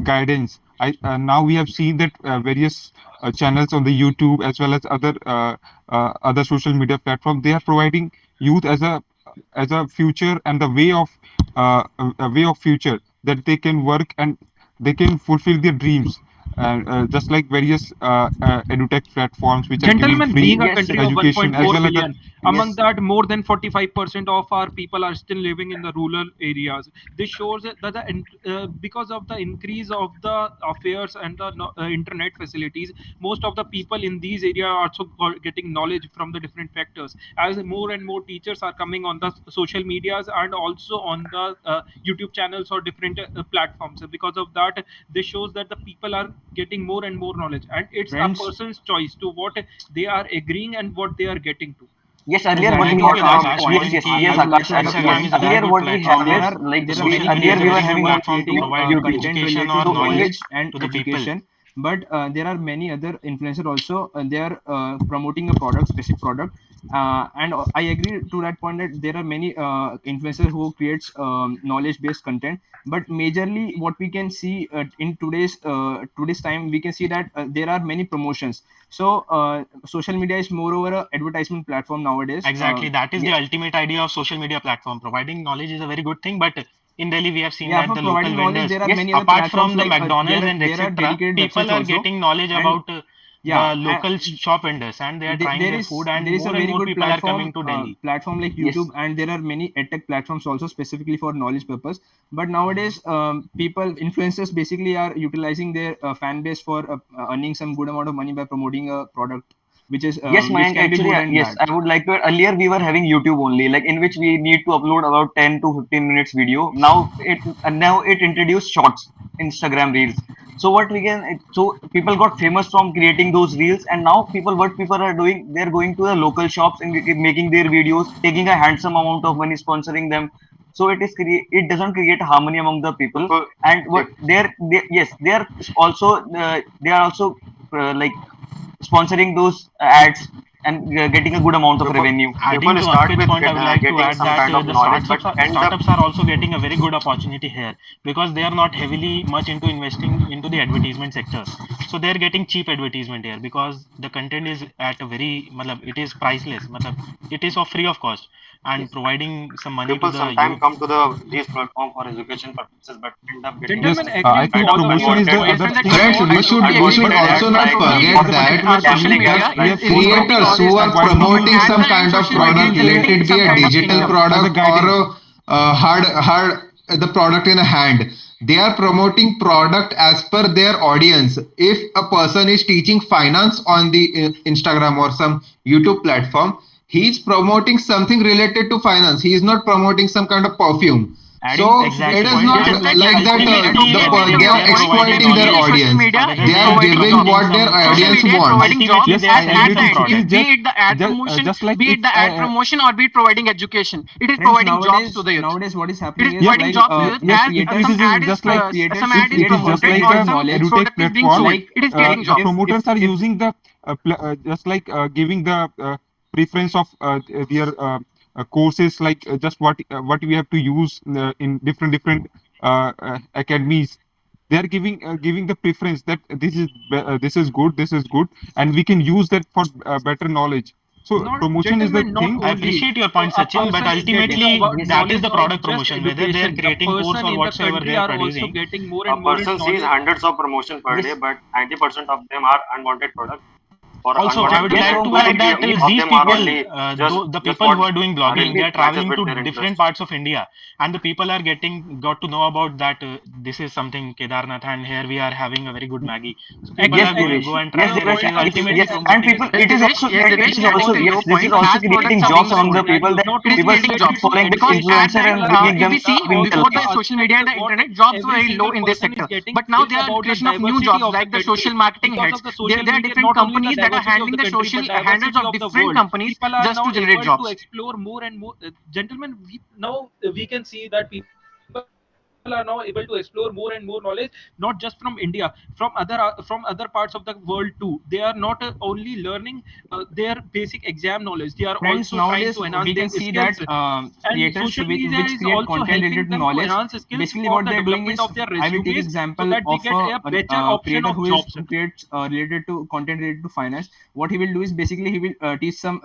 Speaker 5: guidance. I Now we have seen that various channels on the YouTube as well as other social media platforms, they are providing youth as a future and the way of a way of future that they can work and they can fulfill their dreams. Just like various edutech platforms which are giving
Speaker 4: Gentlemen,
Speaker 5: free
Speaker 4: being a
Speaker 6: Yes,
Speaker 4: country
Speaker 6: yes,
Speaker 4: of
Speaker 5: education as
Speaker 4: 1.4
Speaker 5: well as the
Speaker 4: billion, among
Speaker 6: yes.
Speaker 4: that, more than 45% of our people are still living in the rural areas. This shows that because of the increase of the affairs and the internet facilities, most of the people in these areas are also getting knowledge from the different factors. As more and more teachers are coming on the social medias and also on the YouTube channels or different platforms, because of that, this shows that the people are getting more and more knowledge, and it's a
Speaker 9: Friends,
Speaker 4: person's choice to what they are agreeing and what they are getting to.
Speaker 6: Yes, earlier
Speaker 9: as
Speaker 6: what
Speaker 7: I
Speaker 9: adding
Speaker 6: we
Speaker 9: to
Speaker 7: agree
Speaker 6: got
Speaker 7: with
Speaker 6: from
Speaker 7: Akash's
Speaker 6: yes,
Speaker 7: point
Speaker 6: yes,
Speaker 9: I
Speaker 6: yes,
Speaker 7: ki
Speaker 9: would like
Speaker 6: Akash,
Speaker 9: to add a
Speaker 7: Instagram
Speaker 6: yes.
Speaker 7: is a
Speaker 9: point
Speaker 7: very
Speaker 6: Earlier
Speaker 7: good
Speaker 6: what we
Speaker 7: platform
Speaker 6: have
Speaker 9: there
Speaker 6: is
Speaker 7: of
Speaker 9: are
Speaker 6: like
Speaker 9: there are
Speaker 6: we
Speaker 9: many
Speaker 7: social media
Speaker 6: earlier
Speaker 7: is
Speaker 6: we
Speaker 7: a
Speaker 6: were
Speaker 7: very
Speaker 9: influencers
Speaker 7: good
Speaker 9: who
Speaker 6: having
Speaker 9: are
Speaker 6: a
Speaker 7: platform to
Speaker 9: creating
Speaker 7: provide
Speaker 6: YouTube.
Speaker 9: content
Speaker 7: education
Speaker 9: related
Speaker 7: or
Speaker 9: to
Speaker 6: So in
Speaker 7: knowledge
Speaker 6: which
Speaker 9: knowledge and
Speaker 7: to the people.
Speaker 9: education, but there are many other influencers also, they are promoting a product, specific product, and I agree to that point that there are many influencers who creates knowledge based content, but majorly what we can see in today's time, we can see that there are many promotions. So social media is moreover a advertisement platform nowadays.
Speaker 7: Exactly, that is the
Speaker 9: Yeah,
Speaker 7: ultimate idea of social media platform. Providing knowledge is a very good thing, but in Delhi we have seen
Speaker 9: yeah,
Speaker 7: that
Speaker 9: for
Speaker 7: the local
Speaker 9: providing knowledge
Speaker 7: vendors,
Speaker 9: there are
Speaker 6: yes,
Speaker 9: many other
Speaker 7: apart
Speaker 9: platforms
Speaker 7: from the
Speaker 9: like
Speaker 7: McDonald's and
Speaker 9: there are
Speaker 7: etc.,
Speaker 9: dedicated
Speaker 7: people
Speaker 9: websites
Speaker 7: are
Speaker 9: also,
Speaker 7: getting knowledge
Speaker 9: and
Speaker 7: about
Speaker 9: yeah,
Speaker 7: the local shop vendors, and they are trying
Speaker 9: there
Speaker 7: their
Speaker 9: is
Speaker 7: food, and
Speaker 9: a
Speaker 7: more and
Speaker 9: very
Speaker 7: more
Speaker 9: good
Speaker 7: people are coming to Delhi.
Speaker 9: platform like
Speaker 6: yes.
Speaker 9: YouTube, and there are many edtech platforms also specifically for knowledge purpose. But nowadays, people influencers basically are utilizing their fan base for earning some good amount of money by promoting a product
Speaker 6: Yes,
Speaker 9: which
Speaker 6: Mayank,
Speaker 9: can be
Speaker 6: actually,
Speaker 9: good and
Speaker 6: yes,
Speaker 9: bad.
Speaker 6: I would like to. Earlier, we were having YouTube only, like in which we need to upload about 10 to 15 minutes video. Now it introduced shorts, Instagram reels. So what we can, so people got famous from creating those reels, and now what people are doing, they're going to the local shops and making their videos, taking a handsome amount of money, sponsoring them. So it doesn't create harmony among the people.
Speaker 3: So,
Speaker 6: And what
Speaker 3: if
Speaker 6: yes, they are also like sponsoring those ads and getting a good amount of
Speaker 3: people,
Speaker 6: revenue.
Speaker 7: Adding
Speaker 3: people
Speaker 7: to
Speaker 3: start
Speaker 7: Ankit's
Speaker 3: with
Speaker 7: point, I would like to
Speaker 3: getting
Speaker 7: add
Speaker 3: some
Speaker 7: that
Speaker 3: kind of
Speaker 7: the
Speaker 3: knowledge, but end up
Speaker 7: startups are also getting a very good opportunity here because they are not heavily much into investing into the advertisement sector. So they are getting cheap advertisement here because the content is at a very, matlab, it is priceless, matlab, it is of free of cost, and
Speaker 6: Yes.
Speaker 7: providing some money to
Speaker 3: people
Speaker 7: the
Speaker 3: sometimes
Speaker 7: youth.
Speaker 3: come to these platform for education purposes, but end up getting
Speaker 5: Yes,
Speaker 4: Gentlemen,
Speaker 3: some
Speaker 5: I
Speaker 4: agreeing to
Speaker 3: kind
Speaker 5: think
Speaker 3: of
Speaker 4: all of
Speaker 5: promotion
Speaker 4: your
Speaker 5: is the
Speaker 3: unwanted
Speaker 5: other
Speaker 8: Yes, and
Speaker 4: points,
Speaker 8: that
Speaker 5: thing.
Speaker 8: is
Speaker 2: Friends,
Speaker 8: what
Speaker 2: we should
Speaker 8: we
Speaker 3: unwanted
Speaker 8: agree
Speaker 2: also
Speaker 3: ads
Speaker 8: with.
Speaker 2: not
Speaker 3: like
Speaker 8: Totally
Speaker 2: forget
Speaker 8: agree with
Speaker 2: that
Speaker 8: social
Speaker 3: gambling
Speaker 8: media
Speaker 3: apps,
Speaker 5: We
Speaker 3: like
Speaker 5: have
Speaker 8: is
Speaker 5: seen that
Speaker 8: promoting
Speaker 2: creators who
Speaker 8: knowledge,
Speaker 2: are
Speaker 5: why people
Speaker 2: promoting
Speaker 8: and
Speaker 2: some
Speaker 8: and
Speaker 2: kind of
Speaker 8: social media
Speaker 2: product,
Speaker 8: is
Speaker 2: let
Speaker 8: generating
Speaker 2: it be
Speaker 8: some
Speaker 2: a
Speaker 8: kind of
Speaker 2: digital
Speaker 8: income.
Speaker 5: as a
Speaker 2: product or
Speaker 5: guidance.
Speaker 2: hard the product in a hand. They are promoting product as per their audience. If a person is teaching finance on the Instagram or some YouTube platform, he is promoting something related to finance. He is not promoting some kind of perfume.
Speaker 7: Adding
Speaker 2: So
Speaker 8: Yes,
Speaker 2: it
Speaker 7: exactly,
Speaker 2: is
Speaker 8: yes,
Speaker 2: not
Speaker 8: just
Speaker 7: and
Speaker 8: like
Speaker 2: like that.
Speaker 8: I
Speaker 7: ultimately
Speaker 8: totally agree
Speaker 2: They
Speaker 8: with
Speaker 2: are
Speaker 8: your
Speaker 7: they're
Speaker 8: point.
Speaker 7: providing
Speaker 2: exploiting their
Speaker 7: knowledge,
Speaker 8: Basically, social
Speaker 2: audience.
Speaker 8: media
Speaker 7: whether
Speaker 8: is
Speaker 2: They
Speaker 7: they
Speaker 2: are
Speaker 7: are
Speaker 8: providing
Speaker 2: giving
Speaker 8: jobs.
Speaker 7: getting
Speaker 2: what their
Speaker 7: some
Speaker 8: Social
Speaker 2: audience
Speaker 7: product,
Speaker 8: media is
Speaker 2: wants.
Speaker 8: providing jobs
Speaker 7: ultimately
Speaker 5: Yes,
Speaker 7: they are
Speaker 8: as
Speaker 5: I
Speaker 7: selling
Speaker 5: agree
Speaker 8: at
Speaker 5: to
Speaker 7: some
Speaker 5: it.
Speaker 8: times,
Speaker 5: Is
Speaker 7: product.
Speaker 8: be it the ad promotion,
Speaker 5: just like
Speaker 8: be
Speaker 5: if
Speaker 8: it the ad promotion, or be it providing education. It is
Speaker 9: Friends,
Speaker 8: providing jobs to the youth.
Speaker 9: nowadays what is
Speaker 8: It is
Speaker 9: happening is
Speaker 5: yeah,
Speaker 8: providing
Speaker 9: like
Speaker 8: jobs to youth
Speaker 5: yes,
Speaker 8: as
Speaker 5: this
Speaker 9: creators
Speaker 8: some
Speaker 5: is
Speaker 8: ad is
Speaker 5: just like
Speaker 8: some
Speaker 5: if
Speaker 8: ad is
Speaker 5: it is just
Speaker 8: promoted
Speaker 5: like
Speaker 8: or
Speaker 9: creating
Speaker 5: a
Speaker 8: some
Speaker 9: knowledge,
Speaker 5: edutech
Speaker 8: product is being
Speaker 5: platform.
Speaker 8: sold.
Speaker 9: like
Speaker 8: It is getting
Speaker 5: The
Speaker 8: jobs.
Speaker 5: promoters are
Speaker 9: if
Speaker 5: using the just like giving the preference of their courses, like just what we have to use in different academies. They are giving the preference that this is good, and we can use that for better knowledge. So
Speaker 4: not
Speaker 5: promotion is the
Speaker 4: gentlemen, not
Speaker 5: thing.
Speaker 7: I
Speaker 4: only
Speaker 7: appreciate your point,
Speaker 4: a
Speaker 7: Sachin, but
Speaker 4: person is getting a
Speaker 7: ultimately
Speaker 6: Yes,
Speaker 7: that is
Speaker 4: knowledge
Speaker 7: the
Speaker 4: of
Speaker 7: product
Speaker 4: just
Speaker 7: promotion, whether they are
Speaker 4: education. The
Speaker 7: creating course
Speaker 4: person
Speaker 7: or
Speaker 4: in the
Speaker 7: whatsoever they
Speaker 4: country
Speaker 7: are
Speaker 4: are also
Speaker 7: producing.
Speaker 4: getting more
Speaker 3: a
Speaker 4: and more
Speaker 3: person sees
Speaker 4: knowledge.
Speaker 3: hundreds of promotion per day,
Speaker 6: yes,
Speaker 3: but 90% of them are unwanted products. for
Speaker 7: Also, I would
Speaker 3: unwanted
Speaker 6: Yes,
Speaker 7: like
Speaker 3: content,
Speaker 7: to
Speaker 6: so
Speaker 7: add that
Speaker 3: majority of
Speaker 7: these
Speaker 3: them are
Speaker 7: people,
Speaker 3: only just
Speaker 7: the
Speaker 3: just
Speaker 7: people
Speaker 3: what
Speaker 7: who are doing blogging, they
Speaker 3: really
Speaker 7: are
Speaker 3: matches
Speaker 7: traveling
Speaker 3: with
Speaker 7: to
Speaker 3: their
Speaker 7: different
Speaker 3: interest.
Speaker 7: parts of India, and the people are got to know about that this is something Kedarnath, and here we are having a very good Maggie. So people
Speaker 6: yes,
Speaker 7: are
Speaker 4: Exactly.
Speaker 7: going
Speaker 6: Devesh.
Speaker 7: go and
Speaker 6: Yes,
Speaker 7: try, and
Speaker 6: Devesh.
Speaker 7: this
Speaker 4: Point
Speaker 7: is
Speaker 4: I
Speaker 6: It's,
Speaker 4: feel
Speaker 7: ultimately
Speaker 6: yes,
Speaker 4: is
Speaker 6: and
Speaker 7: promoting.
Speaker 6: people.
Speaker 8: Yes,
Speaker 6: It is
Speaker 8: Devesh,
Speaker 6: also.
Speaker 8: yes,
Speaker 6: It
Speaker 8: Devesh,
Speaker 6: is
Speaker 8: as
Speaker 6: also.
Speaker 8: per
Speaker 6: Yes,
Speaker 8: your
Speaker 6: this is
Speaker 8: point,
Speaker 6: also
Speaker 8: as
Speaker 6: creating
Speaker 8: products are
Speaker 6: jobs
Speaker 8: being
Speaker 6: among
Speaker 8: sold,
Speaker 6: the people. That
Speaker 4: not
Speaker 8: it is
Speaker 4: only
Speaker 6: people
Speaker 8: creating
Speaker 6: start
Speaker 4: related
Speaker 8: jobs.
Speaker 4: to
Speaker 6: following this
Speaker 8: Because at
Speaker 6: influencer
Speaker 8: that,
Speaker 6: and
Speaker 4: educational
Speaker 6: bringing
Speaker 8: if
Speaker 6: them,
Speaker 8: we
Speaker 4: aspect,
Speaker 8: see
Speaker 6: bringing them
Speaker 8: before
Speaker 4: also
Speaker 8: the
Speaker 6: likes.
Speaker 8: social
Speaker 4: aspect
Speaker 8: media and the
Speaker 4: what
Speaker 8: internet, jobs were
Speaker 4: every
Speaker 8: very low
Speaker 4: single
Speaker 8: in this
Speaker 4: person is
Speaker 8: sector.
Speaker 4: getting
Speaker 8: But now
Speaker 4: is
Speaker 8: there are
Speaker 4: about the
Speaker 8: creation of new
Speaker 4: diversity
Speaker 8: jobs
Speaker 4: of the
Speaker 8: like the social
Speaker 4: country.
Speaker 8: marketing
Speaker 4: Because
Speaker 8: heads.
Speaker 4: of the social
Speaker 8: There are
Speaker 4: media,
Speaker 8: different
Speaker 4: not only the
Speaker 8: companies that are
Speaker 4: diversity of
Speaker 8: handling
Speaker 4: the
Speaker 8: the
Speaker 4: country,
Speaker 8: social
Speaker 4: but
Speaker 8: handles
Speaker 4: diversity
Speaker 8: of
Speaker 4: of the
Speaker 8: different
Speaker 4: world.
Speaker 8: companies
Speaker 4: People are
Speaker 8: just
Speaker 4: now
Speaker 8: to generate
Speaker 4: able to
Speaker 8: jobs.
Speaker 4: explore more and more. Gentlemen, now we can see that people are now able to explore more and more knowledge, not just from India, from other parts of the world too. They are not only learning their basic exam knowledge, they are also
Speaker 9: Friends,
Speaker 4: trying to
Speaker 9: nowadays
Speaker 4: enhance
Speaker 9: we
Speaker 4: their
Speaker 9: can see
Speaker 4: skills.
Speaker 9: that
Speaker 4: And
Speaker 9: creators
Speaker 4: social media
Speaker 9: which
Speaker 4: is
Speaker 9: create
Speaker 4: also
Speaker 9: content
Speaker 4: helping
Speaker 9: related to
Speaker 4: them to
Speaker 9: knowledge,
Speaker 4: enhance skills
Speaker 9: basically
Speaker 4: for
Speaker 9: what
Speaker 4: the
Speaker 9: they're doing
Speaker 4: development
Speaker 9: is,
Speaker 4: of their
Speaker 9: I will take
Speaker 4: resumes, so
Speaker 9: example
Speaker 4: that they
Speaker 9: of
Speaker 4: get a better option
Speaker 9: creator
Speaker 4: of jobs.
Speaker 9: who creates related to content related to finance. What he will do is basically he will teach some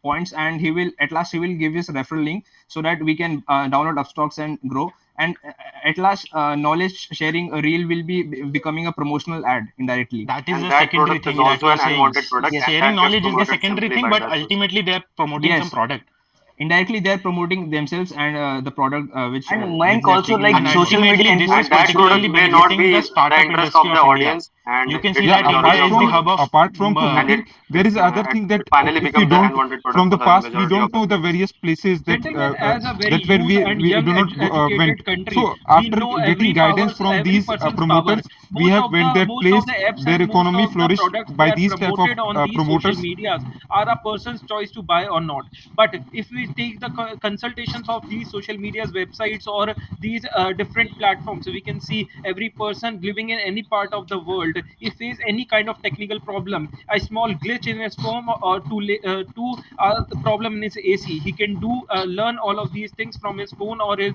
Speaker 9: points, and he will at last he will give us a referral link so that we can download upstocks and grow. And at last, knowledge sharing reel will be becoming a promotional ad indirectly.
Speaker 7: That is
Speaker 3: And
Speaker 7: the
Speaker 3: that
Speaker 7: secondary
Speaker 3: product is
Speaker 7: thing that
Speaker 3: also
Speaker 7: you are
Speaker 3: an
Speaker 7: saying.
Speaker 3: unwanted product,
Speaker 6: Yes,
Speaker 3: and
Speaker 7: Sharing
Speaker 3: that gets
Speaker 7: knowledge is the
Speaker 3: promoted
Speaker 7: secondary
Speaker 3: simply
Speaker 7: thing,
Speaker 3: by
Speaker 7: but
Speaker 3: that person.
Speaker 7: ultimately they are promoting some
Speaker 9: Yes,
Speaker 7: product.
Speaker 9: indirectly they're promoting themselves and the product
Speaker 6: and
Speaker 9: which
Speaker 6: Mayank
Speaker 9: they're
Speaker 6: also,
Speaker 9: taking
Speaker 6: like
Speaker 7: And
Speaker 9: advantage of.
Speaker 6: social media
Speaker 7: ultimately, this is
Speaker 3: And
Speaker 6: influencers
Speaker 3: that
Speaker 6: too.
Speaker 3: product
Speaker 7: particularly
Speaker 3: may not
Speaker 7: benefiting the
Speaker 3: be the
Speaker 7: startup
Speaker 3: interest
Speaker 7: industry
Speaker 3: of the
Speaker 7: of India.
Speaker 3: audience, and
Speaker 7: You can see
Speaker 3: it's
Speaker 5: Yeah,
Speaker 7: that
Speaker 3: majority
Speaker 5: apart
Speaker 7: India
Speaker 3: of
Speaker 7: is
Speaker 3: the
Speaker 7: the
Speaker 5: from
Speaker 7: hub
Speaker 3: audience,
Speaker 7: of
Speaker 5: apart from
Speaker 3: and
Speaker 5: promoting, there is other thing that
Speaker 3: it finally
Speaker 5: if we
Speaker 3: becomes an
Speaker 5: don't
Speaker 3: unwanted product
Speaker 5: from the
Speaker 3: for the
Speaker 5: past we
Speaker 3: majority of
Speaker 5: don't
Speaker 3: the
Speaker 5: know the
Speaker 3: people.
Speaker 5: various places
Speaker 4: Gentlemen, as a very
Speaker 5: that where
Speaker 4: youth and
Speaker 5: we
Speaker 4: young
Speaker 5: do not went.
Speaker 4: educated country,
Speaker 5: So
Speaker 4: we
Speaker 5: after
Speaker 4: know
Speaker 5: getting
Speaker 4: every
Speaker 5: guidance
Speaker 4: powers,
Speaker 5: from
Speaker 4: every
Speaker 5: these
Speaker 4: person's power.
Speaker 5: promoters, we have went that
Speaker 4: Most of
Speaker 5: place.
Speaker 4: the apps
Speaker 5: Their
Speaker 4: and most
Speaker 5: economy
Speaker 4: of the
Speaker 5: flourished
Speaker 4: products they
Speaker 5: by
Speaker 4: are
Speaker 5: these type of
Speaker 4: promoted on these social
Speaker 5: promoters.
Speaker 4: medias are a person's choice to buy or not. But if we take the consultations of these social medias websites or these different platforms, we can see every person living in any part of the world, if face any kind of technical problem, a small glitch in his phone, or the problem in his AC, he can do learn all of these things from his phone or his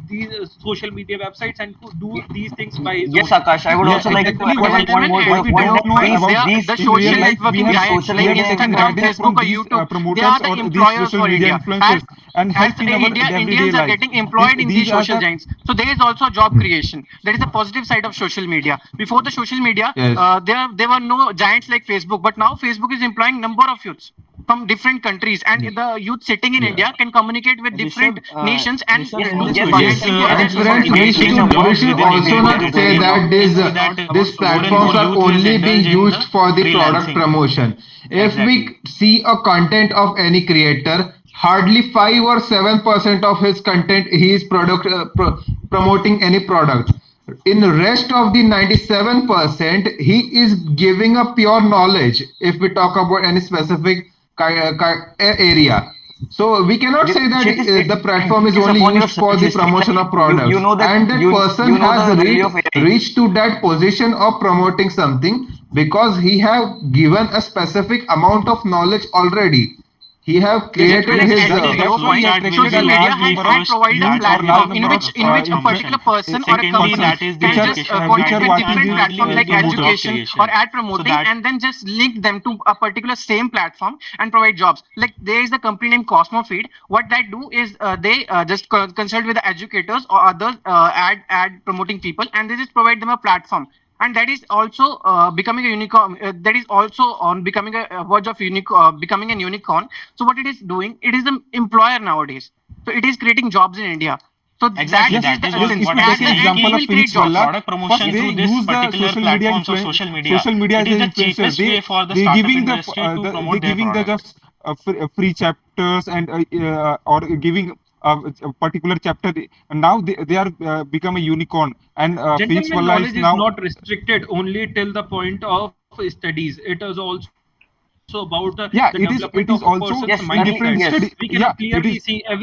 Speaker 4: these social media websites, and to do these things by his
Speaker 6: Yes,
Speaker 4: own.
Speaker 6: Akash, I would
Speaker 4: So
Speaker 5: Yeah,
Speaker 6: also
Speaker 4: this
Speaker 6: like
Speaker 4: is
Speaker 6: to
Speaker 5: exactly.
Speaker 6: add
Speaker 5: What
Speaker 6: one
Speaker 5: I
Speaker 6: point more to
Speaker 5: what
Speaker 6: the
Speaker 5: we
Speaker 6: point
Speaker 5: don't
Speaker 6: that
Speaker 5: know
Speaker 8: These,
Speaker 6: these
Speaker 8: they
Speaker 5: about
Speaker 8: are
Speaker 6: these
Speaker 8: the
Speaker 5: in real
Speaker 8: social
Speaker 6: these
Speaker 5: life,
Speaker 8: networking
Speaker 6: these
Speaker 8: giants
Speaker 6: social
Speaker 5: we
Speaker 8: like
Speaker 5: are
Speaker 6: media
Speaker 5: taking
Speaker 8: Instagram,
Speaker 5: guidance
Speaker 6: influencers.
Speaker 8: Facebook,
Speaker 5: from
Speaker 8: or
Speaker 5: these
Speaker 8: YouTube. They
Speaker 5: promoters
Speaker 8: are the
Speaker 5: or these
Speaker 8: employers
Speaker 5: social
Speaker 8: for
Speaker 5: media
Speaker 8: India.
Speaker 5: influencers and
Speaker 8: As
Speaker 5: help in our
Speaker 8: India,
Speaker 5: everyday
Speaker 8: Indians are
Speaker 5: life.
Speaker 8: getting employed in these
Speaker 5: These are
Speaker 8: social
Speaker 5: the
Speaker 8: giants. So there is also a job creation. That is the positive side of social media. Before the social media,
Speaker 2: Yes.
Speaker 8: there were no giants like Facebook, but now Facebook is employing number of youths from different countries, and
Speaker 2: Yeah.
Speaker 8: the youth sitting in
Speaker 2: Yeah.
Speaker 8: India can communicate with different
Speaker 9: Rishabh,
Speaker 8: nations and
Speaker 6: Yes,
Speaker 9: in this
Speaker 8: do
Speaker 6: yes,
Speaker 2: Yes,
Speaker 8: content
Speaker 6: Devesh.
Speaker 8: creation.
Speaker 6: As
Speaker 2: and
Speaker 6: I
Speaker 8: So
Speaker 6: said,
Speaker 2: friends,
Speaker 8: it is
Speaker 6: Devesh,
Speaker 8: creating
Speaker 6: in a
Speaker 2: we
Speaker 8: jobs.
Speaker 6: word,
Speaker 2: should
Speaker 7: Within
Speaker 2: also
Speaker 7: Indian
Speaker 2: not
Speaker 7: market
Speaker 2: say
Speaker 7: only.
Speaker 2: that
Speaker 7: You can
Speaker 2: this
Speaker 7: see that
Speaker 2: these
Speaker 7: more and more
Speaker 2: platforms are
Speaker 7: youth is
Speaker 2: only being
Speaker 7: indulged in
Speaker 2: used
Speaker 7: the
Speaker 2: for the product
Speaker 7: freelancing.
Speaker 2: promotion. If we
Speaker 7: Exactly.
Speaker 2: see a content of any creator, hardly 5 or 7% of his content he is promoting any product. In the rest of the 97%, he is giving a pure knowledge. If we talk about any specific area, so we cannot say that
Speaker 6: Kshitij,
Speaker 2: the
Speaker 6: it
Speaker 2: platform is
Speaker 6: depends
Speaker 2: only
Speaker 6: upon your
Speaker 2: used for
Speaker 6: search
Speaker 2: the
Speaker 6: history.
Speaker 2: promotion
Speaker 6: Like
Speaker 2: of products,
Speaker 6: you know that
Speaker 2: and that person
Speaker 6: you know
Speaker 2: has
Speaker 6: the value of AI.
Speaker 2: reached to that position of promoting something because he have given a specific amount of knowledge already. He have
Speaker 9: yes,
Speaker 8: Yes,
Speaker 2: created
Speaker 8: Devesh,
Speaker 2: his
Speaker 8: as per
Speaker 7: Exactly. The
Speaker 8: your
Speaker 7: flow
Speaker 8: point,
Speaker 9: yes,
Speaker 7: chart will
Speaker 8: social
Speaker 7: be
Speaker 8: media
Speaker 7: we
Speaker 8: had
Speaker 7: first
Speaker 8: provided a
Speaker 7: start with the
Speaker 8: platform
Speaker 7: flow chart of
Speaker 8: in which a
Speaker 7: promotion.
Speaker 8: particular person or a
Speaker 7: Secondly,
Speaker 8: company
Speaker 7: that is the
Speaker 8: can just
Speaker 7: education
Speaker 8: contact with
Speaker 7: gap, and
Speaker 8: different
Speaker 7: thirdly,
Speaker 8: platforms
Speaker 7: is
Speaker 8: like
Speaker 7: the job
Speaker 8: education or
Speaker 7: creation.
Speaker 8: ad
Speaker 7: So
Speaker 8: promoting,
Speaker 7: that
Speaker 8: and then just link them to a particular same platform and provide jobs. Like there is a company named CosmoFeed. What that do is they just consult with the educators or other ad promoting people, and they just provide them a platform, and that is also becoming a unicorn. That is also on becoming a verge of becoming an unicorn. So what it is doing, it is the employer nowadays. So it is creating jobs in India. So that
Speaker 7: exactly
Speaker 5: Yes,
Speaker 8: is
Speaker 7: that
Speaker 8: the
Speaker 7: is
Speaker 5: yes.
Speaker 7: what
Speaker 8: essence.
Speaker 5: If
Speaker 7: what
Speaker 5: we
Speaker 7: I'm
Speaker 8: At
Speaker 5: take
Speaker 8: the
Speaker 5: an
Speaker 7: saying.
Speaker 8: end,
Speaker 5: example
Speaker 8: we
Speaker 5: of
Speaker 8: will
Speaker 5: Phoenix
Speaker 8: create
Speaker 7: The
Speaker 8: jobs.
Speaker 5: Walla,
Speaker 7: product
Speaker 5: first
Speaker 7: promotion
Speaker 5: they
Speaker 7: through this
Speaker 5: use the
Speaker 7: particular
Speaker 5: social media
Speaker 7: platforms of social media,
Speaker 5: social media
Speaker 7: it
Speaker 5: as an
Speaker 7: is the
Speaker 5: influencer.
Speaker 7: cheapest way for the
Speaker 5: They
Speaker 7: startup
Speaker 5: giving
Speaker 7: industry to
Speaker 5: they
Speaker 7: promote their
Speaker 5: giving the
Speaker 7: product.
Speaker 5: just free chapters and or giving a particular chapter. And now they are become a unicorn. And Phoenix
Speaker 4: Gentlemen,
Speaker 5: Walla is
Speaker 4: knowledge is
Speaker 5: now.
Speaker 4: not restricted only till the point of studies. It is also about the development of a
Speaker 5: Yeah,
Speaker 4: person's
Speaker 5: it is
Speaker 4: mindset.
Speaker 5: also
Speaker 6: Yes,
Speaker 4: We
Speaker 5: in
Speaker 4: can
Speaker 6: earning.
Speaker 5: different
Speaker 6: Yes,
Speaker 5: study.
Speaker 4: clearly see
Speaker 5: Yeah,
Speaker 4: every
Speaker 5: it is.
Speaker 4: person is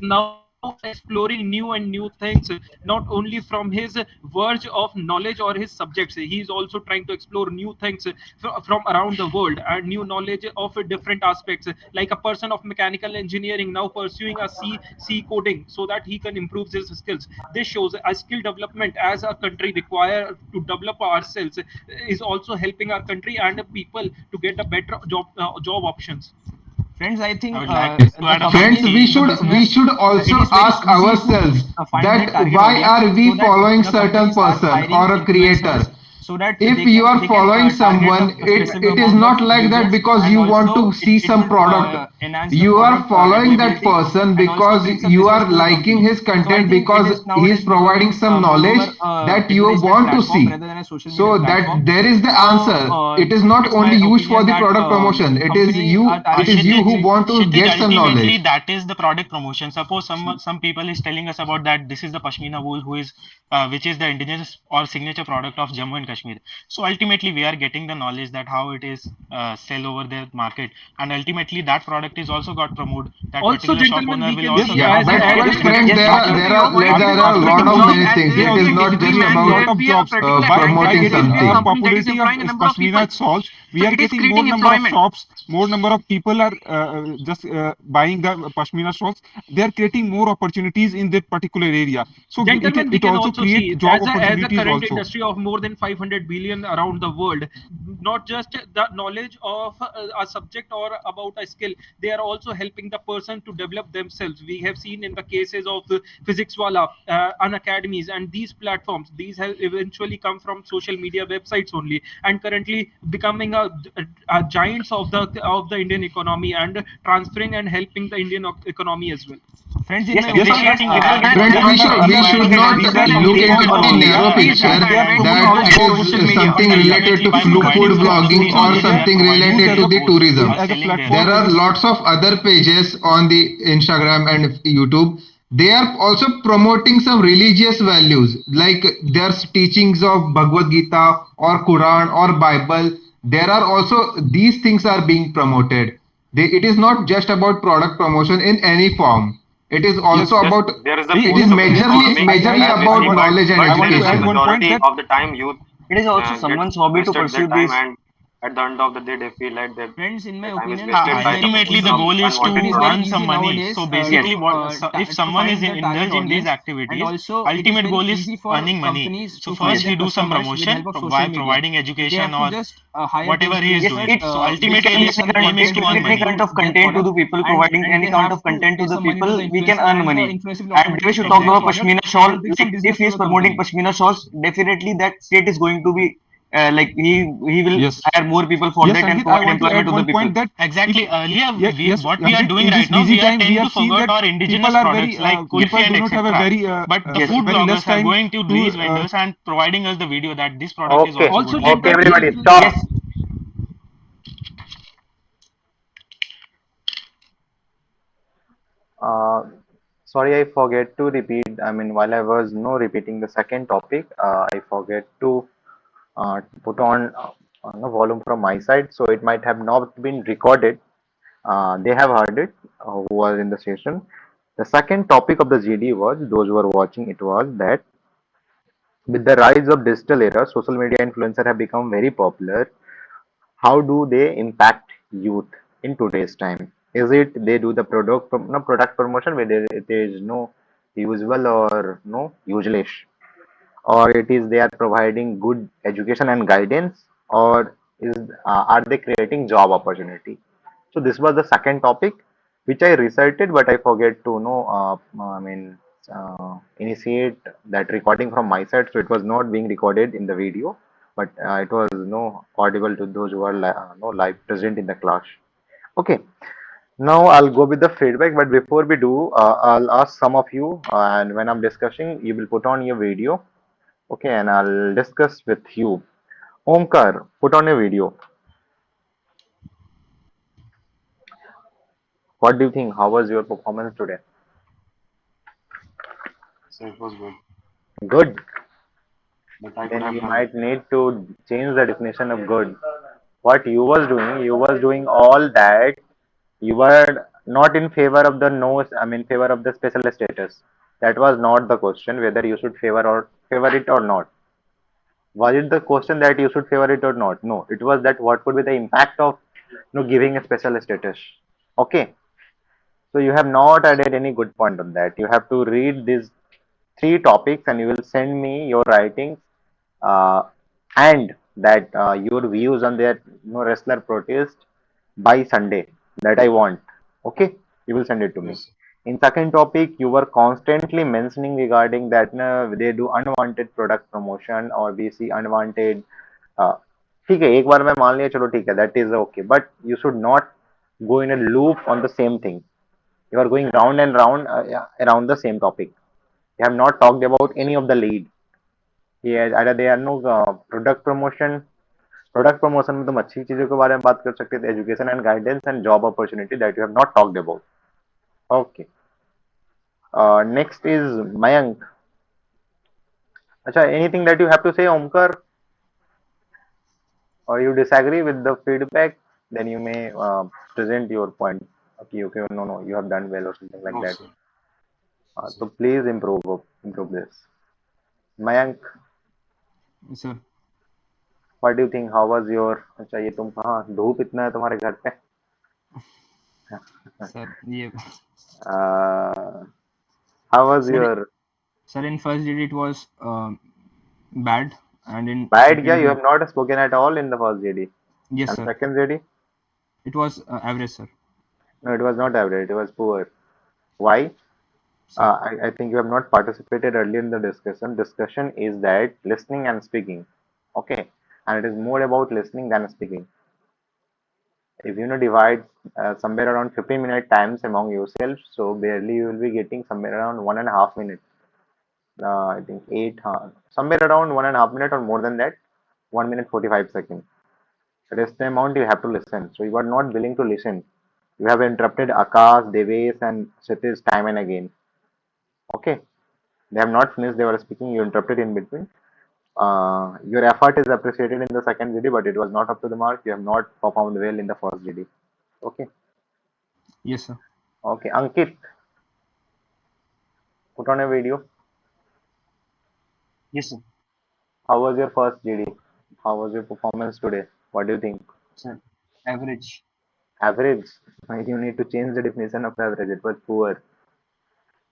Speaker 4: now exploring new and new things, not only from his verge of knowledge or his subjects. He is also trying to explore new things from around the world, and new knowledge of different aspects. Like a person of mechanical engineering now pursuing a C coding so that he can improve his skills. This shows a skill development as a country require to develop ourselves is also helping our country and the people to get a better job options.
Speaker 9: friends, I
Speaker 7: I
Speaker 9: think
Speaker 7: would like
Speaker 2: Yes.
Speaker 7: to
Speaker 9: the
Speaker 7: add a
Speaker 2: Friends,
Speaker 7: point
Speaker 9: companies
Speaker 2: we
Speaker 9: in
Speaker 7: ki
Speaker 9: the
Speaker 2: should
Speaker 9: business,
Speaker 2: also
Speaker 9: it is very
Speaker 2: ask
Speaker 9: easy to
Speaker 2: ourselves
Speaker 9: find their
Speaker 2: that
Speaker 9: target
Speaker 2: why
Speaker 9: audience,
Speaker 2: are
Speaker 9: so
Speaker 2: we
Speaker 9: that
Speaker 2: following
Speaker 9: the
Speaker 2: certain
Speaker 9: companies are
Speaker 2: person
Speaker 9: hiring
Speaker 2: or a
Speaker 9: influencers
Speaker 2: creator?
Speaker 9: so that
Speaker 2: if
Speaker 9: they
Speaker 2: you
Speaker 9: can
Speaker 2: are following
Speaker 9: target
Speaker 2: someone,
Speaker 9: a specific
Speaker 2: it is
Speaker 9: amount of
Speaker 2: not like that
Speaker 9: users,
Speaker 2: because
Speaker 9: and
Speaker 2: you want
Speaker 9: also
Speaker 2: to see
Speaker 9: it
Speaker 2: some
Speaker 9: will
Speaker 2: product.
Speaker 9: enhance the
Speaker 2: You are
Speaker 9: product
Speaker 2: following that
Speaker 9: availability,
Speaker 2: person
Speaker 9: and also
Speaker 2: because
Speaker 9: brings a
Speaker 2: you
Speaker 9: business
Speaker 2: are
Speaker 9: to the
Speaker 2: liking
Speaker 9: company.
Speaker 2: his
Speaker 9: So I
Speaker 2: content,
Speaker 9: think it
Speaker 2: because
Speaker 9: is
Speaker 2: he is
Speaker 9: nowadays
Speaker 2: providing
Speaker 9: becoming
Speaker 2: some knowledge
Speaker 9: moreover a
Speaker 2: that you
Speaker 9: advertisement
Speaker 2: want to
Speaker 9: platform
Speaker 2: see.
Speaker 9: rather than a social media
Speaker 2: So
Speaker 9: platform.
Speaker 2: that there is the
Speaker 9: So
Speaker 2: answer. It is not
Speaker 9: it's
Speaker 2: only
Speaker 9: my
Speaker 2: used for
Speaker 9: opinion
Speaker 2: the
Speaker 9: that
Speaker 2: product promotion.
Speaker 9: companies are
Speaker 2: It is you
Speaker 9: targeting
Speaker 2: who
Speaker 7: Kshitij,
Speaker 2: want to
Speaker 7: Kshitij,
Speaker 2: get some
Speaker 7: ultimately
Speaker 2: knowledge.
Speaker 7: that is the product promotion. Suppose some people is telling us about that this is the pashmina wool who is which is the indigenous or signature product of Jammu and Kashmir. So ultimately we are getting the knowledge that how it is sell over the market, and ultimately that product is also got promoted. That
Speaker 4: Also,
Speaker 7: particular shop
Speaker 4: gentlemen,
Speaker 7: owner
Speaker 4: we
Speaker 7: will
Speaker 4: can
Speaker 5: Yes,
Speaker 7: also
Speaker 4: see
Speaker 7: get
Speaker 2: Yeah,
Speaker 4: as
Speaker 7: some
Speaker 2: but
Speaker 7: profit.
Speaker 6: Yes,
Speaker 2: friends,
Speaker 6: yes, after
Speaker 2: there are a lot of many things.
Speaker 5: they
Speaker 2: It is
Speaker 5: also
Speaker 2: not just
Speaker 5: create a
Speaker 2: about
Speaker 5: lot of jobs.
Speaker 2: promoting
Speaker 5: By getting
Speaker 2: something.
Speaker 5: popularity of Pashmina shawls, we are getting more number of shops, more number of people are just buying the Pashmina shawls. They are creating more opportunities in that particular area. So
Speaker 4: Gentlemen, we
Speaker 5: it
Speaker 4: can
Speaker 5: also
Speaker 4: also
Speaker 5: create
Speaker 4: see
Speaker 5: job
Speaker 4: as a
Speaker 5: opportunities
Speaker 4: current
Speaker 5: also.
Speaker 4: industry of more than 500 billion around the world, not just the knowledge of a subject or about a skill, they are also helping the person to develop themselves. We have seen in the cases of physics wala, academies, and these platforms, these have eventually come from social media websites only, and currently becoming a giants of the Indian economy, and transferring and helping the Indian economy as well.
Speaker 9: Friends, in
Speaker 6: yes,
Speaker 9: my
Speaker 5: Yes,
Speaker 9: opinion,
Speaker 7: Appreciating that.
Speaker 2: Friends, we should not
Speaker 5: these are
Speaker 2: look into
Speaker 5: platforms
Speaker 2: the
Speaker 5: only
Speaker 2: narrow picture
Speaker 5: and they are
Speaker 2: that
Speaker 5: promoting
Speaker 2: it
Speaker 5: about social
Speaker 2: is
Speaker 5: media.
Speaker 2: something
Speaker 5: They are
Speaker 2: related
Speaker 7: Ultimately,
Speaker 2: to
Speaker 7: by
Speaker 5: using
Speaker 2: food
Speaker 7: providing
Speaker 5: social
Speaker 7: some
Speaker 2: blogging
Speaker 7: knowledge
Speaker 5: social
Speaker 2: or
Speaker 7: only, they
Speaker 5: media
Speaker 7: are
Speaker 2: something
Speaker 7: providing
Speaker 5: use
Speaker 2: related
Speaker 5: as
Speaker 2: to
Speaker 7: their
Speaker 5: a
Speaker 2: the
Speaker 7: post
Speaker 2: tourism.
Speaker 7: or
Speaker 5: as a
Speaker 7: selling their
Speaker 5: platform
Speaker 2: There
Speaker 5: to
Speaker 2: are
Speaker 7: post.
Speaker 5: just
Speaker 2: lots of other pages on the Instagram and YouTube. They are also promoting some religious values, like there's teachings of Bhagavad Gita or Quran or Bible. There are also these things are being promoted. It is not just about product promotion in any form. It is also
Speaker 5: yes.
Speaker 2: about,
Speaker 3: There is a
Speaker 2: it is
Speaker 3: post of the day
Speaker 2: majorly
Speaker 3: also
Speaker 9: yes,
Speaker 3: being
Speaker 2: majorly
Speaker 3: shared
Speaker 2: about
Speaker 3: basically,
Speaker 2: knowledge and
Speaker 5: I
Speaker 3: but
Speaker 5: want
Speaker 3: there
Speaker 5: to
Speaker 3: is a
Speaker 5: add
Speaker 2: education.
Speaker 5: one point
Speaker 3: majority
Speaker 5: that
Speaker 3: of the time youth
Speaker 6: it is also
Speaker 3: get
Speaker 6: someone's hobby to
Speaker 3: wasted their
Speaker 6: pursue
Speaker 3: time,
Speaker 6: these.
Speaker 3: and at the end of the day they feel like that
Speaker 9: friends, in my
Speaker 3: their time is
Speaker 9: opinion,
Speaker 3: wasted by
Speaker 7: Ultimately,
Speaker 3: focusing
Speaker 7: the
Speaker 3: on
Speaker 7: goal is to
Speaker 9: it
Speaker 3: unwanted
Speaker 9: is very
Speaker 7: earn
Speaker 3: products.
Speaker 7: some
Speaker 9: easy
Speaker 7: money. So
Speaker 9: nowadays
Speaker 6: Yes,
Speaker 7: basically, if
Speaker 9: to
Speaker 7: someone is
Speaker 9: find the target
Speaker 7: indulged in these
Speaker 9: audience, and
Speaker 7: activities,
Speaker 9: also it is
Speaker 7: ultimate
Speaker 9: very
Speaker 7: goal is
Speaker 9: easy for
Speaker 7: earning money.
Speaker 9: companies
Speaker 7: So
Speaker 9: to find
Speaker 7: first
Speaker 9: their
Speaker 7: he do some
Speaker 9: customers with
Speaker 7: promotion
Speaker 9: help of social
Speaker 7: by
Speaker 9: media.
Speaker 7: providing
Speaker 9: They
Speaker 7: education
Speaker 9: have to
Speaker 7: or
Speaker 9: just hire the
Speaker 7: whatever he is
Speaker 6: yes,
Speaker 7: doing.
Speaker 9: influencers
Speaker 6: it
Speaker 7: So
Speaker 6: we
Speaker 9: which
Speaker 6: can
Speaker 7: ultimately
Speaker 9: create
Speaker 6: any
Speaker 9: some
Speaker 7: aim is
Speaker 6: content,
Speaker 7: to
Speaker 9: content
Speaker 7: earn
Speaker 6: any
Speaker 7: money.
Speaker 6: kind
Speaker 9: related
Speaker 6: of
Speaker 9: to their
Speaker 6: content to
Speaker 9: product,
Speaker 6: the people,
Speaker 9: and
Speaker 6: providing
Speaker 9: and
Speaker 6: any
Speaker 9: they
Speaker 6: kind
Speaker 9: have
Speaker 6: of
Speaker 9: to
Speaker 6: content to
Speaker 9: pay
Speaker 6: the
Speaker 9: some money to
Speaker 6: people,
Speaker 9: the
Speaker 6: we can
Speaker 9: influencer,
Speaker 6: earn
Speaker 9: and the
Speaker 6: money.
Speaker 9: influencer will
Speaker 6: And if
Speaker 9: automatically
Speaker 6: you
Speaker 9: take
Speaker 6: talk
Speaker 9: their
Speaker 6: about
Speaker 9: product
Speaker 6: Pashmina shawl,
Speaker 9: and bring some
Speaker 6: like if
Speaker 9: business
Speaker 6: he
Speaker 9: to
Speaker 6: is
Speaker 9: the
Speaker 6: promoting
Speaker 9: company.
Speaker 6: Pashmina shawls, definitely that state is going to be he will
Speaker 5: yes,
Speaker 6: hire more people for
Speaker 5: yes,
Speaker 6: that and
Speaker 5: Ankit, I
Speaker 6: provide
Speaker 5: want to
Speaker 6: employment
Speaker 5: add
Speaker 6: to the
Speaker 5: one
Speaker 6: people.
Speaker 5: point that if
Speaker 7: Exactly. Earlier,
Speaker 5: yes,
Speaker 7: what we are
Speaker 5: Ankit,
Speaker 7: doing
Speaker 5: in this
Speaker 7: right now,
Speaker 5: busy
Speaker 7: we are
Speaker 5: time, we
Speaker 7: tend to
Speaker 5: have seen
Speaker 7: forget
Speaker 5: that
Speaker 7: our
Speaker 5: people
Speaker 7: indigenous
Speaker 5: are
Speaker 7: products
Speaker 5: very
Speaker 7: like
Speaker 5: people
Speaker 7: kulfi and
Speaker 5: do not have a
Speaker 7: etc.
Speaker 5: very
Speaker 7: But the
Speaker 6: Yes,
Speaker 7: food
Speaker 5: very less
Speaker 7: bloggers are
Speaker 5: time
Speaker 7: going to
Speaker 5: to
Speaker 7: these vendors and providing us the video that this product is
Speaker 1: Okay,
Speaker 7: also
Speaker 4: Also,
Speaker 7: good.
Speaker 1: okay,
Speaker 7: Like
Speaker 4: gentlemen,
Speaker 1: everybody,
Speaker 4: if
Speaker 1: stop.
Speaker 6: yes,
Speaker 1: Uh, Sorry, I forget to repeat. I mean, while I was no repeating the second topic, I forget to put on no volume from my side, so it might have not been recorded. They have heard it who was in the session. The second topic of the GD was, those who were watching, it was that with the rise of digital era, social media influencers have become very popular. How do they impact youth in today's time? Is it they do the no product promotion where it is no usual or no useless, or it is they are providing good education and guidance, or is are they creating job opportunity? So this was the second topic which I recited, but I forget to know. I mean, initiate that recording from my side, so it was not being recorded in the video, but it was no audible to those who are no live present in the class. Okay, now I'll go with the feedback, but before we do, I'll ask some of you, and when I'm discussing, you will put on your video. Okay, and I'll discuss with you. Omkar, put on a video. What do you think? How was your performance today?
Speaker 3: So it was good,
Speaker 1: Good.
Speaker 3: but I could
Speaker 1: Then
Speaker 3: have
Speaker 1: you
Speaker 3: done.
Speaker 1: might need to change the definition of good. What you was doing all that. You were not in favor of the no, I mean favor of the special status. That was not the question whether you should favor it or not. Was it the question that you should favor it or not? No, it was that what could be the impact of giving a special status. Okay, so you have not added any good point on that. You have to read these three topics and you will send me your writings uh, and that your views on their wrestler protest by Sunday. That I want. Okay, you will send it to me.
Speaker 3: Yes,
Speaker 1: In second topic, you were constantly mentioning regarding that they do unwanted product promotion or we see unwanted. ठीक है, एक बार मैं मान लिया, चलो ठीक है, that is okay, but you should not go in a loop on the same thing. You are going round and round around the same topic. You have not talked about any of the lead. Yeah, either there are no product promotion. Product promotion में तुम अच्छी चीजों के बारे में बात कर सकते थे, education and guidance and job opportunity that you have not talked about. Okay, next is Mayank. अच्छा, anything that you have to say Omkar, or you disagree with the feedback, then you may present your point. Okay, okay, no, no, you have done well or something like
Speaker 3: No,
Speaker 1: that.
Speaker 3: sir.
Speaker 1: So please improve this. Mayank,
Speaker 9: Sir,
Speaker 1: what do you think? How was your? अच्छा, ये तुम कहाँ, धूप इतना है तुम्हारे घर पे?
Speaker 9: sir, yeah.
Speaker 1: How was
Speaker 9: Sir,
Speaker 1: your?
Speaker 9: sir, in first GD it was bad, and in
Speaker 1: Bad, yeah,
Speaker 9: second
Speaker 1: you
Speaker 9: GD,
Speaker 1: have not spoken at all in the first JD.
Speaker 9: yes,
Speaker 1: And
Speaker 9: sir,
Speaker 1: second JD?
Speaker 9: it was average, sir.
Speaker 1: No, it was not average, it was poor. Why?
Speaker 9: Sir,
Speaker 1: I think you have not participated earlier in the discussion. Discussion is that listening and speaking. Okay. And it is more about listening than speaking. If you know divide somewhere around 15-minute times among yourselves, so barely you will be getting somewhere around 1.5 minutes. I think somewhere around 1.5 minutes or more than that, 1 minute 45 seconds. Rest the amount you have to listen. So you are not willing to listen. You have interrupted Akash, Deves, and Satish time and again. Okay, they have not finished. They were speaking. You interrupted in between. Your effort is appreciated in the second GD, but it was not up to the mark. You have not performed well in the first GD. Okay.
Speaker 9: yes, sir.
Speaker 1: Okay, Ankit, put on a video.
Speaker 6: Yes, sir.
Speaker 1: How was your first GD? How was your performance today? What do you think?
Speaker 6: Sir, average.
Speaker 1: Average. You need to change the definition of average. It was poor.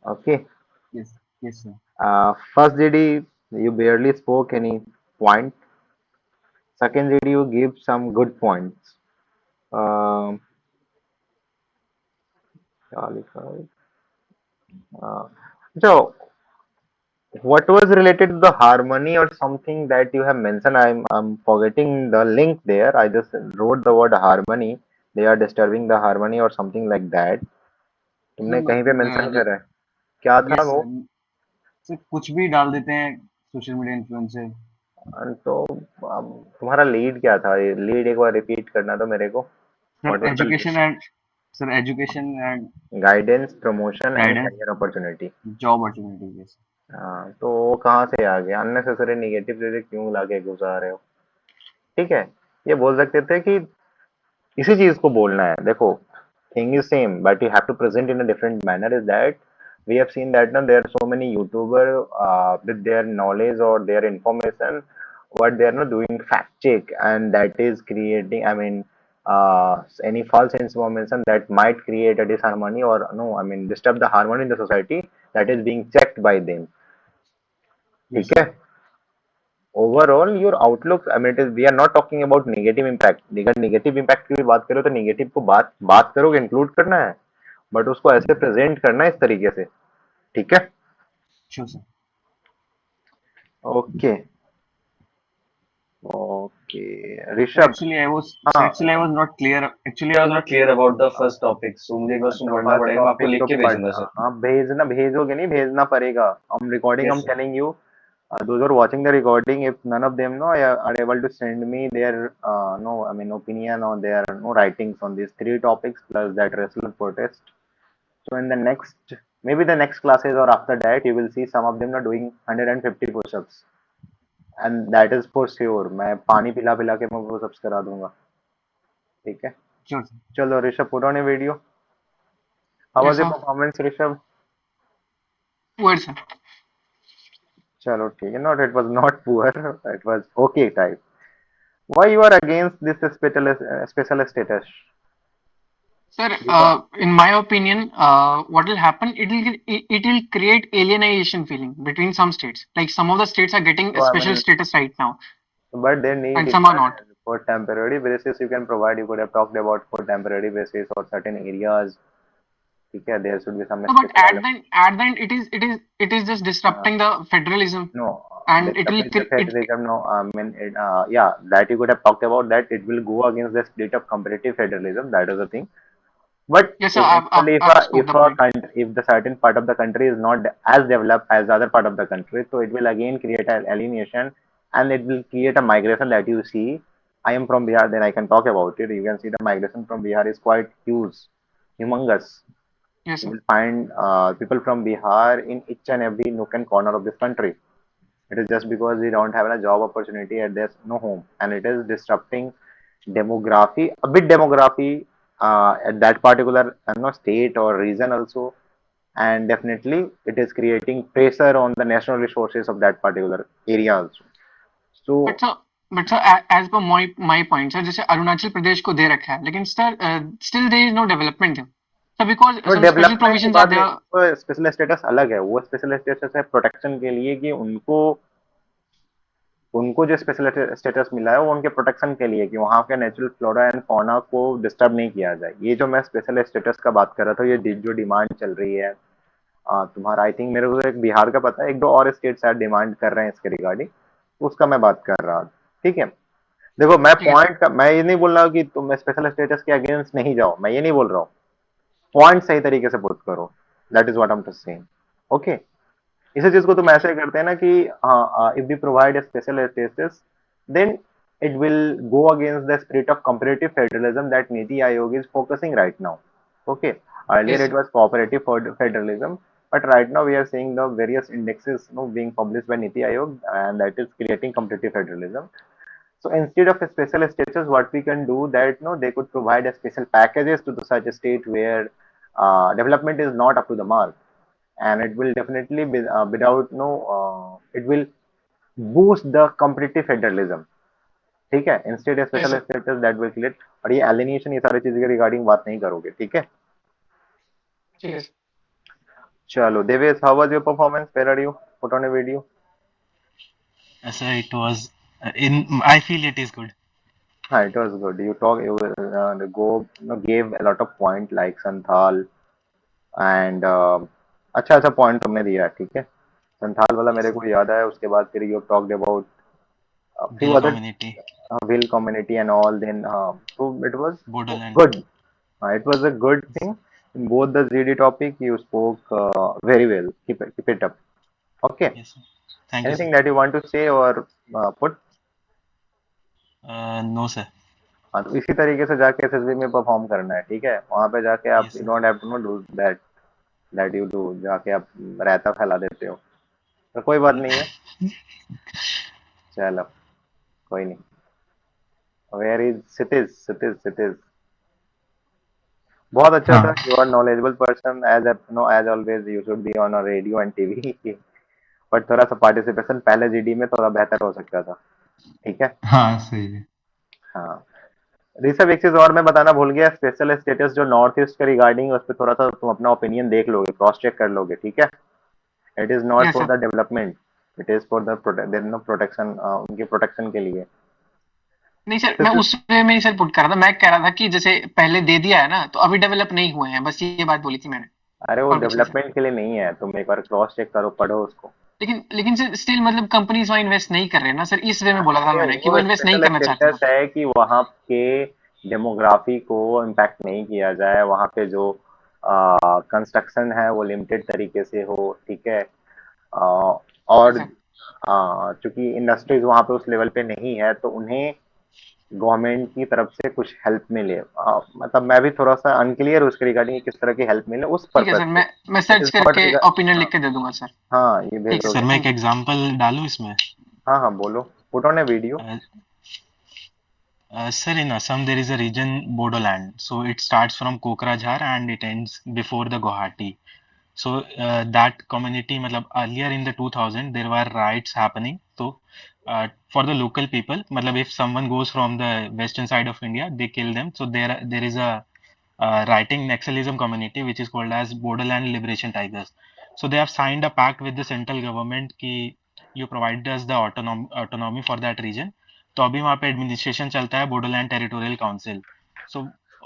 Speaker 1: Okay.
Speaker 6: Yes, yes, sir.
Speaker 1: First GD, you barely spoke any point. Second GD, you give some good points. Um, क्या लिखा है? So, what was related to the harmony or something that you have mentioned? I'm forgetting the link there. I just wrote the word harmony. They are disturbing the harmony or something like that. तुमने
Speaker 6: sir
Speaker 1: कहीं पे mention करा है, क्या था
Speaker 6: yes
Speaker 1: वो?
Speaker 6: Sir, sir कुछ भी डाल देते हैं सोशल मीडिया इन्फ्लुएंसर.
Speaker 1: तो तुम्हारा लीड क्या था? ये लीड एक बार रिपीट करना तो मेरे को.
Speaker 6: Sir
Speaker 1: What was the
Speaker 6: education and sir education and
Speaker 1: guidance, promotion and
Speaker 6: guidance,
Speaker 1: career opportunity?
Speaker 6: Job opportunities.
Speaker 1: हाँ, तो वो कहाँ से आ गया? अननेसेसरी निगेटिव चीजें क्यों लाके घुसा रहे हो? ठीक है, ये बोल सकते थे कि इसी चीज को बोलना है. देखो, thing is same but you have to present in a different manner. Is that we have seen that now there are so many YouTuber with their knowledge or their information, what they are not doing fact check, and that is creating, I mean, any false information that might create a disharmony or no, I mean, disturb the harmony in the society, that is being checked by them.
Speaker 6: Yes
Speaker 1: ठीक है. Overall your outlook, I mean it is, we are not talking about negative impact. अगर negative impact की भी बात करो तो negative को बात करोगे, इंक्लूड करना है, बट उसको ऐसे प्रेजेंट करना है इस तरीके से. ठीक है.
Speaker 6: Sure sir.
Speaker 1: Okay. Okay, Rishabh. हाँ,
Speaker 6: actually I was not clear. Actually I was not clear about the first topic. So मुझे एक बार उसमें
Speaker 1: तो
Speaker 6: पढ़ना
Speaker 1: फर्स्ट
Speaker 6: पड़ेगा. मैं आपको
Speaker 1: टॉपिक
Speaker 6: लिख
Speaker 1: तो
Speaker 6: के भेजूंगा
Speaker 1: पढ़ना,
Speaker 6: सर.
Speaker 1: हाँ भेजना, भेजोगे नहीं, भेजना पड़ेगा. हम रिकॉर्डिंग,
Speaker 6: Yes
Speaker 1: हम
Speaker 6: sir.
Speaker 1: Telling you, those who are watching the recording, if none of them know are able to send me their no, I mean, opinion or their no writings on these three topics plus that wrestler protest. So in the next, maybe the next classes or after that, you will see some of them are doing 150 push-ups, and that is for sure. मैं पानी पिला पिला के मैं push-ups करा दूंगा. ठीक है.
Speaker 6: Sure sir.
Speaker 1: चलो Rishabh, put on a video. How
Speaker 8: Yes,
Speaker 1: was your
Speaker 8: sir.
Speaker 1: performance, Rishabh?
Speaker 8: Word, sir.
Speaker 1: चलो ठीक है. Not, it was not poor. It was okay type. Why you are against this special status?
Speaker 8: Sir,
Speaker 1: Because
Speaker 8: in my opinion, what will happen? It will create alienation feeling between some states. Like some of the states are getting a
Speaker 1: so I
Speaker 8: special
Speaker 1: mean,
Speaker 8: status right now,
Speaker 1: but they need
Speaker 8: and
Speaker 1: it
Speaker 8: some are not.
Speaker 1: for temporary basis. You can provide. You could have talked about for temporary basis or certain areas. ठीक है, there should be some
Speaker 8: No, but
Speaker 1: special
Speaker 8: at the end, it is just disrupting the federalism,
Speaker 1: no,
Speaker 8: and it will
Speaker 1: disrupting the federalism. No, I mean, yeah, that you could have talked about that. It will go against the spirit of competitive federalism. That is the thing. But
Speaker 8: yes, sir.
Speaker 1: eventually,
Speaker 8: I've spoke the point.
Speaker 1: if the certain part of the country is not as developed as the other part of the country, so it will again create an alienation, and it will create a migration that you see. I am from Bihar, then I can talk about it. You can see the migration from Bihar is quite huge, humongous.
Speaker 8: Yes,
Speaker 1: You
Speaker 8: sir.
Speaker 1: will find people from Bihar in each and every nook and corner of this country. It is just because we don't have a job opportunity and there's no home, and it is disrupting demography, a bit demography at that particular state or region also, and definitely it is creating pressure on the national resources of that particular area also.
Speaker 8: But
Speaker 1: So
Speaker 8: sir, as per my point, sir, जैसे अरुणाचल प्रदेश को दे रखा है, लेकिन still there is no development there. So because
Speaker 1: तो
Speaker 8: some special
Speaker 1: development की
Speaker 8: provisions are
Speaker 1: बात नहीं,
Speaker 8: there.
Speaker 1: वो स्पेशल स्टेटस अलग है, वो स्पेशल स्टेटस है प्रोटेक्शन के लिए कि उनको उनको जो स्पेशल स्टेटस मिला है वो उनके प्रोटेक्शन के लिए कि वहाँ के नेचुरल फ्लोरा एंड फौना को डिस्टर्ब नहीं किया जाए। ये जो मैं स्पेशल स्टेटस का बात कर रहा था, ये जो डिमांड चल रही है तुम्हारा, आई थिंक मेरे को एक बिहार का पता है, एक दो और स्टेट शायद डिमांड कर रहे हैं इसके रिगार्डिंग, उसका मैं बात कर रहा था। ठीक है, देखो मैं
Speaker 8: ठीक है
Speaker 1: पॉइंट का मैं ये नहीं बोल रहा हूँ कि तुम स्पेशल स्टेटस के अगेंस्ट नहीं जाओ, मैं ये नहीं बोल रहा हूँ, पॉइंट सही तरीके से पुट करो, that is what I am just saying. Okay, इसी चीज को तुम ऐसे करते हैं ना कि हाँ, if we provide special status then it will go against the spirit of comparative federalism that Niti Aayog is focusing right now. Okay, earlier
Speaker 8: yes
Speaker 1: it was cooperative federalism, but right now we are seeing the various indexes being published by Niti Aayog, and that is creating competitive federalism. So instead of a special status, what we can do that they could provide a special packages to the such a state where development is not up to the mark, and it will definitely be without it will boost the competitive federalism. ठीक है, instead
Speaker 8: yes
Speaker 1: special
Speaker 8: sir
Speaker 1: status that will create, और ये alienation ये सारी चीजें के regarding बात नहीं करोगे, ठीक है।
Speaker 8: ठीक है
Speaker 1: चलो Devesh, how was your performance, where are you, put on a video.
Speaker 7: So it was I feel it is good.
Speaker 1: हाँ, it was good, you talk, you go gave a lot of point like Santhal and अच्छा अच्छा point तुमने दिया, ठीक है। संथाल वाला मेरे को याद आया, उसके बाद फिर you talked about few
Speaker 7: Hill
Speaker 1: other
Speaker 7: community,
Speaker 1: will community and all, then so it was
Speaker 7: Borderland.
Speaker 1: good. It was a good thing. In both the GD topic, you spoke very well. Keep it up. Okay.
Speaker 7: Yes, sir. Thank you, sir.
Speaker 1: Anything that you want to say or put?
Speaker 7: No, sir.
Speaker 1: हाँ, तो इसी तरीके से जाके SSB में perform करना है, ठीक है। वहाँ पे जाके आप
Speaker 7: Yes,
Speaker 1: you
Speaker 7: sir.
Speaker 1: Don't have to no do that you do, जाके आप रायता फैला देते हो, तो कोई बात नहीं है। चलो, कोई नहीं। वेयर इज सिटिज बहुत अच्छा था,
Speaker 2: हाँ
Speaker 1: you are knowledgeable person, as always you should be on a radio and TV, but थोड़ा सा पार्टिसिपेशन पहले जीडी में थोड़ा बेहतर हो सकता था, ठीक है।
Speaker 2: हाँ सही है।
Speaker 1: हाँ, ऋषभ एक चीज और मैं बताना भूल गया, स्पेशल स्टेटस जो नॉर्थ ईस्ट के रिगार्डिंग, उस पर थोड़ा सा तुम अपना ओपिनियन देख लोगे, क्रॉस चेक कर लोगे, ठीक है। It is not
Speaker 8: yes
Speaker 1: for
Speaker 8: sir
Speaker 1: the development, it is for the protection, उनके प्रोटेक्शन के लिए।
Speaker 8: नहीं सर, मैं उस वे में ही सर पुट कर रहा था, मैं कह रहा था कि जैसे पहले दे दिया है ना, तो अभी डेवलप नहीं हुए हैं, बस ये बात बोली थी मैंने,
Speaker 1: अरे वो
Speaker 8: और कुछ नहीं सर।
Speaker 1: डेवलपमेंट के लिए नहीं है, तुम एक बार क्रॉस चेक करो, पढ़ो उसको।
Speaker 8: लेकिन सर स्टिल मतलब कंपनीज वहाँ इन्वेस्ट नहीं कर रहे हैं ना सर, इस वे में बोला था
Speaker 1: अरे
Speaker 8: मैंने कि
Speaker 1: वो
Speaker 8: वो इन्वेस्ट नहीं
Speaker 1: स्पेशल
Speaker 8: करना चाहते
Speaker 1: स्टेटस
Speaker 8: सर।
Speaker 1: है कि वहाँ के डेमोग्राफी को इम्पैक्ट नहीं किया जाए, वहाँ पे जो कंस्ट्रक्शन है वो लिमिटेड तरीके से हो, ठीक है। और
Speaker 8: सर
Speaker 1: चूंकि इंडस्ट्रीज वहाँ पे उस लेवल पे नहीं है, तो उन्हें गवर्नमेंट की तरफ से कुछ हेल्प मिले, मतलब मैं भी थोड़ा सा अनक्लियर उसके रिगार्डिंग किस तरह की हेल्प मिले उस
Speaker 8: ठीक है
Speaker 1: पर्पज
Speaker 8: सर,
Speaker 1: से।
Speaker 8: मैं
Speaker 1: इट
Speaker 8: सर्च
Speaker 1: इज नॉट
Speaker 8: करके ओपिनियन
Speaker 1: हाँ
Speaker 8: लिख के दे दूंगा सर।
Speaker 1: हाँ, ये भेज
Speaker 8: ठीक है
Speaker 1: दोगे
Speaker 7: सर
Speaker 8: सर,
Speaker 7: मैं
Speaker 1: ना।
Speaker 7: एक
Speaker 8: थैंक यू।
Speaker 7: एग्जांपल डालूं इसमें?
Speaker 1: हाँ हाँ, बोलो, put on A video.
Speaker 7: Sir, in Assam there is a region Bodoland. So it starts from Kokrajhar and it ends before the Guwahati. So that community, matlab, earlier in the 2000 there were riots happening. So for the local people, matlab, if someone goes from the western side of India, they kill them. So there is a writing Naxalism community which is called as Borderland Liberation Tigers. So they have signed a pact with the central government कि you provide us the autonomy for that region. तो अभी वहाँ पे administration चलता है Bodoland territorial council. सो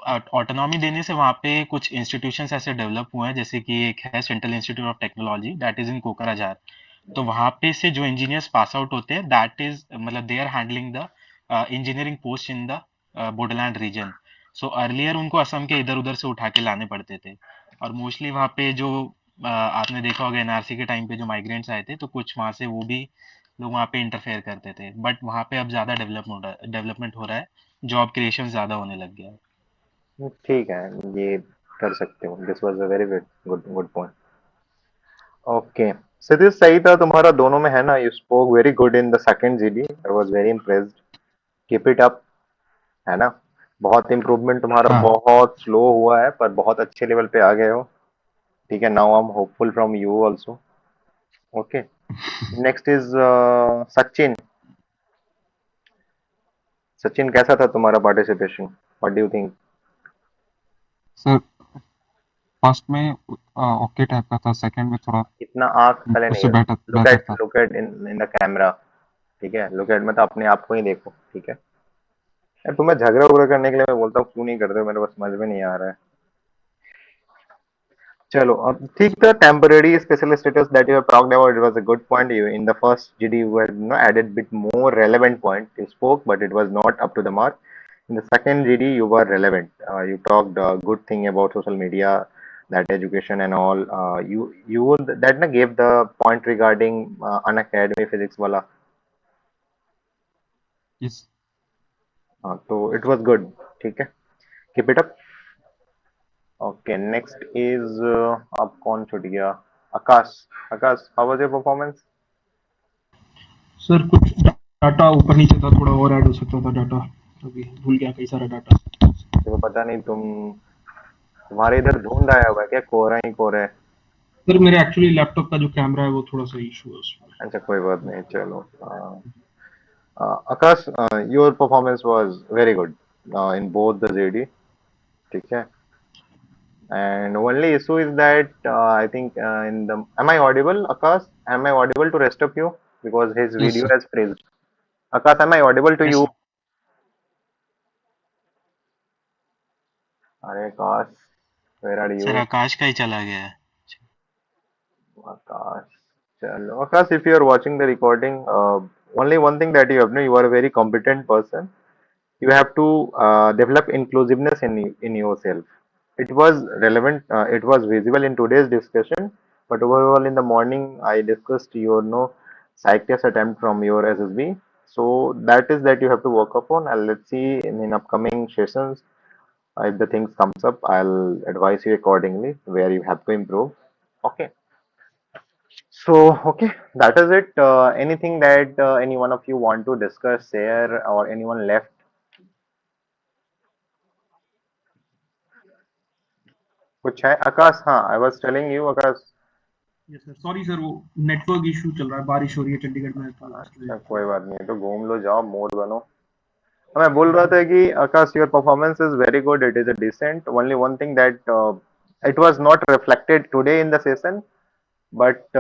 Speaker 7: autonomy देने से वहाँ पे कुछ इंस्टीट्यूशंस ऐसे डेवलप हुए हैं, जैसे कि एक है central institute of technology that is in Kokrajhar. तो वहाँ पे से जो इंजीनियर्स पास आउट होते हैं दैट इज मतलब they are handling the engineering post in the Bodoland region. So earlier उनको असम के इधर उधर से उठा के लाने पड़ते थे, और मोस्टली वहाँ पे जो आपने देखा होगा एनआरसी के टाइम पे जो माइग्रेंट्स आए थे, तो कुछ वहाँ से वो भी लोग वहाँ पे इंटरफेयर करते थे। बट वहाँ पे अब ज़्यादा डेवलपमेंट हो रहा है, जॉब क्रिएशन ज़्यादा होने लग गया है।
Speaker 1: ठीक है, ये कर सकते हो। This was a very good good good point. Okay, Siddhi सही था तुम्हारा दोनों में, है ना? You spoke very good in the second GD, I was very impressed. Keep it up, है ना? बहुत इम्प्रूवमेंट तुम्हारा,
Speaker 2: हाँ
Speaker 1: बहुत स्लो हुआ है पर बहुत अच्छे लेवल पे आ गए हो। ठीक है, now I am hopeful from you also. Okay, next is Sachin. Sachin, कैसा था तुम्हारा participation? What do you think?
Speaker 5: Sir first में ओके टाइप का था, सेकंड में थोड़ा
Speaker 1: इतना आंख पहले नहीं
Speaker 5: उससे
Speaker 1: है।
Speaker 5: बेटर
Speaker 1: लुक
Speaker 5: बेहतर
Speaker 1: एट
Speaker 5: था।
Speaker 1: Look at in the camera. ठीक है, लुक एट मतलब अपने आप को ही देखो। ठीक है यार, तुम्हें झगड़ा उगड़ा करने के लिए मैं बोलता हूँ, क्यों नहीं करते हो? मेरे को समझ में नहीं आ रहा है। चलो, अब ठीक था। Temporary special status that you have talked about, it was a good point. You in the first GD you had added bit more relevant point. You spoke, but it was not up to the mark. In the second GD you were relevant. You talked good thing about social media, that education and all. You that na gave the point regarding unacademy physics wala.
Speaker 5: Yes
Speaker 1: So it was good. ठीक है, keep it up. Okay, next is अब कौन छूट गया? आकाश। आकाश, how was your performance?
Speaker 4: Sir कुछ data ऊपर नीचे था, थोड़ा और ऐड हो सकता था डाटा, अभी भूल गया कई सारा डाटा।
Speaker 1: देखो, पता नहीं तुम्हारे इधर धुंध आया हुआ है क्या? कोहरा ही कोहरा है।
Speaker 4: सर मेरे एक्चुअली लैपटॉप का जो कैमरा है वो थोड़ा सा इशू है उसमें।
Speaker 1: अच्छा, कोई बात नहीं, चलो। Akash, your performance was very good in both the GD. ठीक है, and only issue is that I think in the, am I audible, Akash? Am I audible to rest of you? Because his
Speaker 2: yes
Speaker 1: video
Speaker 2: sir.
Speaker 1: has freezed. Akash, am I audible to
Speaker 8: Yes,
Speaker 1: you?
Speaker 8: sir.
Speaker 1: Are Akash, where are
Speaker 7: sir
Speaker 1: you?
Speaker 7: आकाश का ही चला गया है।
Speaker 1: Akash. Chalo. Akash, if you are watching the recording, only one thing that you have, no, you are a very competent person. You have to develop inclusiveness in yourself. It was relevant. It was visible in today's discussion. But overall, in the morning, I discussed your no psych test attempt from your SSB. So that is that you have to work upon. And let's see in upcoming sessions, if the things comes up, I'll advise you accordingly where you have to improve. Okay. So, okay, that is it. Anything that any one of you want to discuss, share, or anyone left? कुछ है आकाश? हाँ, I was telling you Akash.
Speaker 4: Yes sir, sorry sir, वो network issue चल रहा है, बारिश हो रही है चंडीगढ़ में तो उसकी वजह
Speaker 1: अच्छा,
Speaker 4: से।
Speaker 1: कोई बात नहीं, तो घूम लो, जाओ, मोड बनो। मैं बोल रहा था कि Akash, your performance is very good, it is a decent. Only one thing that it was not reflected today in the session, but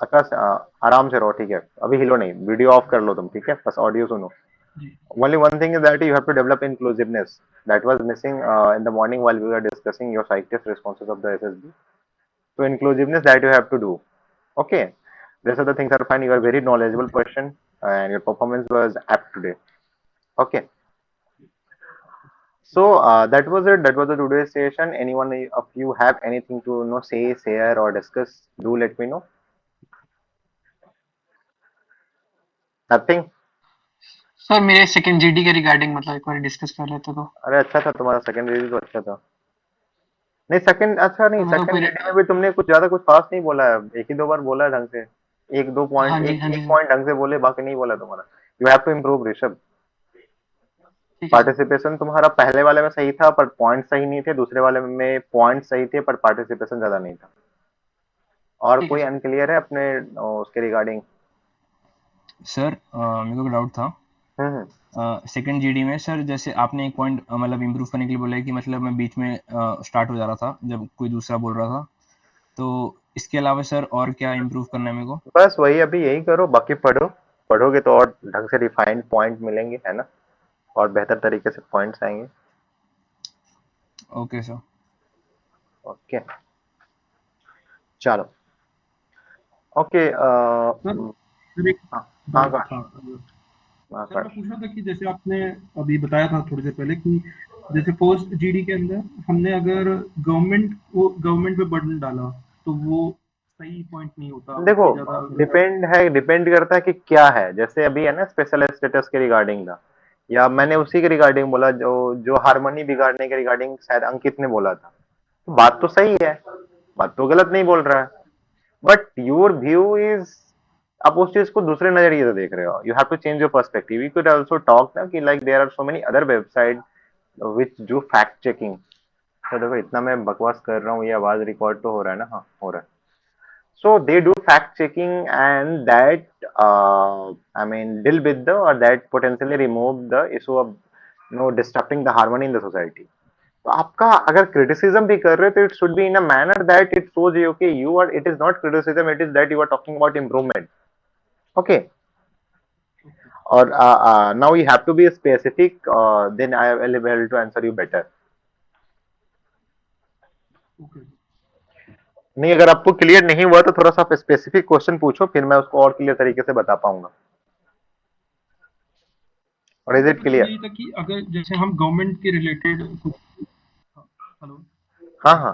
Speaker 1: Akash, आराम से रहो। ठीक है, अभी हिलो नहीं, वीडियो ऑफ कर लो तुम। ठीक है, बस ऑडियो सुनो।
Speaker 4: जी
Speaker 1: Only one thing is that you have to develop inclusiveness. That was missing in the morning while we were discussing your psych test responses of the SSB. So inclusiveness that you have to do. Okay. Rest of the things are fine. You are a very knowledgeable person and your performance was apt today. Okay. So that was it. That was the today's session. Anyone of you have anything to say, share, or discuss? Do let me know. Nothing.
Speaker 8: Sir मेरे second GD के regarding मतलब एक बार discuss कर लेते तो।
Speaker 1: अरे अच्छा था तुम्हारा सेकंड रिव्यू, तो अच्छा था। नहीं सेकंड, अच्छा नहीं,
Speaker 8: तो मतलब
Speaker 1: सेकंड
Speaker 8: कोई
Speaker 1: जीडी में भी तुमने कुछ ज्यादा कुछ खास नहीं बोला है। एक ही दो बार बोला है ढंग से। एक दो
Speaker 8: हाँ
Speaker 1: पॉइंट,
Speaker 8: जी,
Speaker 1: एक
Speaker 8: हाँ जी,
Speaker 1: एक
Speaker 8: हाँ जी।
Speaker 1: पॉइंट ढंग से बोले, बाकी नहीं बोला तुम्हारा। You have to improve Rishabh.
Speaker 8: ठीक है सर।
Speaker 1: पार्टिसिपेशन तुम्हारा पहले वाले में सही था पर पॉइंट सही नहीं थे, दूसरे वाले में पॉइंट सही थे पर पार्टिसिपेशन ज्यादा नहीं था। और
Speaker 8: ठीक है
Speaker 1: कोई
Speaker 8: सर।
Speaker 1: अनक्लियर है अपने उसके रिगार्डिंग?
Speaker 9: सर मेरे को डाउट था
Speaker 1: हम्म।
Speaker 9: सेकंड जीडी में सर, जैसे आपने एक पॉइंट मतलब इम्प्रूव करने के लिए बोला है कि मतलब मैं बीच में स्टार्ट हो जा रहा था जब कोई दूसरा बोल रहा था, तो इसके अलावा सर और क्या इम्प्रूव करना है मेरे को?
Speaker 1: बस वही, अभी यही करो, बाकी पढ़ो। पढ़ोगे तो और ढंग से रिफाइंड पॉइंट मिलेंगे, है ना? और बेहतर तरीके से पॉइंट्स आएंगे।
Speaker 9: Okay sir.
Speaker 1: ओके चलो ओके
Speaker 4: सर एक
Speaker 1: हाँ
Speaker 4: डाउट
Speaker 1: हाँ
Speaker 4: था सर, मैं
Speaker 1: कर
Speaker 4: पूछ रहा था कि जैसे आपने अभी बताया था थोड़ी देर पहले कि जैसे फर्स्ट जीडी के अंदर हमने अगर गवर्नमेंट पे बर्डन डाला तो वो सही पॉइंट नहीं होता,
Speaker 1: देखो
Speaker 4: उससे ज्यादा
Speaker 1: डिपेंड करता है कि क्या है। जैसे अभी है ना स्पेशल स्टेटस के रिगार्डिंग था, या मैंने उसी के रिगार्डिंग बोला जो जो हारमोनी बिगाड़ने के रिगार्डिंग शायद अंकित ने बोला था। तो बात तो सही है, बात तो गलत नहीं बोल रहा है, बट योर व्यू इज, आप उस चीज को दूसरे नजरिए से देख रहे हो। You have to change your perspective. You could also talk ना कि like there are so many other website which do fact checking. तो देखो इतना मैं बकवास कर रहा हूँ, ये आवाज रिकॉर्ड तो हो रहा है ना? हाँ हो रहा है। So they do fact checking, and that I mean deal with the, or that potentially remove the issue of disrupting the harmony in the society. तो आपका अगर क्रिटिसिज्म भी कर रहे हो तो it should be in a manner that it shows you okay you are, it is not criticism, it is that you are talking about improvement. Okay, और now you have to be specific, then I will be able to answer you better. नहीं, अगर आपको clear नहीं हुआ तो थोड़ा सा specific question पूछो, फिर मैं उसको और क्लियर तरीके से बता पाऊंगा। और इज इट
Speaker 4: मतलब
Speaker 1: क्लियर?
Speaker 4: यही था कि अगर जैसे हम गवर्नमेंट के रिलेटेड हेलो
Speaker 1: हाँ हाँ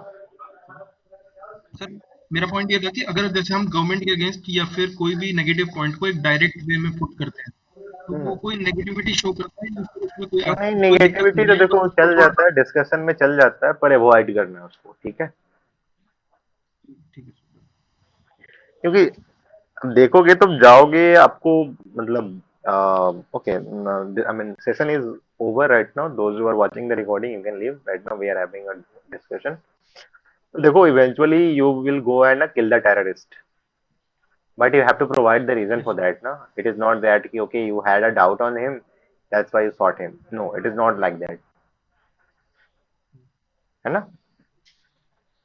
Speaker 4: सर, मेरा पॉइंट ये था कि अगर जैसे हम गवर्नमेंट के अगेंस्ट या फिर कोई भी नेगेटिव पॉइंट को एक डायरेक्ट वे में पुट करते हैं तो वो कोई नेगेटिविटी शो करता है या फिर उसमें कोई
Speaker 1: नहीं,
Speaker 4: कोई दिक्कत
Speaker 1: नेगेटिविटी
Speaker 4: नहीं
Speaker 1: तो
Speaker 4: है,
Speaker 1: देखो
Speaker 4: बस उसको
Speaker 1: चल
Speaker 4: थोड़ा
Speaker 1: जाता है, डिस्कशन में चल जाता है, पर अवॉइड करना है उसको, ठीक है?
Speaker 4: ठीक है
Speaker 1: क्योंकि देखोगे तो जाओगे आपको, मतलब okay, I mean session is over right now. Those who are watching the recording you can leave right now, we are having a discussion. देखो eventually you will go and kill the terrorist, but you have to provide the reason for that, na? It is not that कि okay you had a doubt on him, that's why you shot him. No, it is not like that, है ना?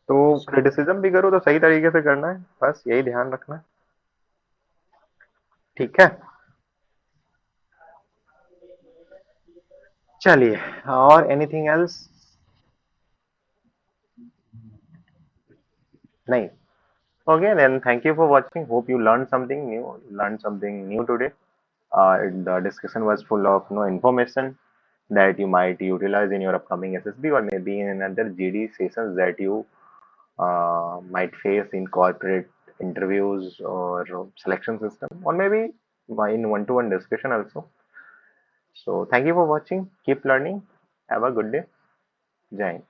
Speaker 1: तो criticism भी करो तो सही तरीके से करना है, बस यही ध्यान रखना है, ठीक है? चलिए, और एनीथिंग एल्स? नहीं? Okay, then thank you for watching. Hope you learned something new. Learned something new today. The discussion was full of information that you might utilize in your upcoming SSB, or maybe in another GD sessions that you might face in corporate interviews or selection system, or maybe in one-to-one discussion also. So thank you for watching. Keep learning. Have a good day. Jai Hind.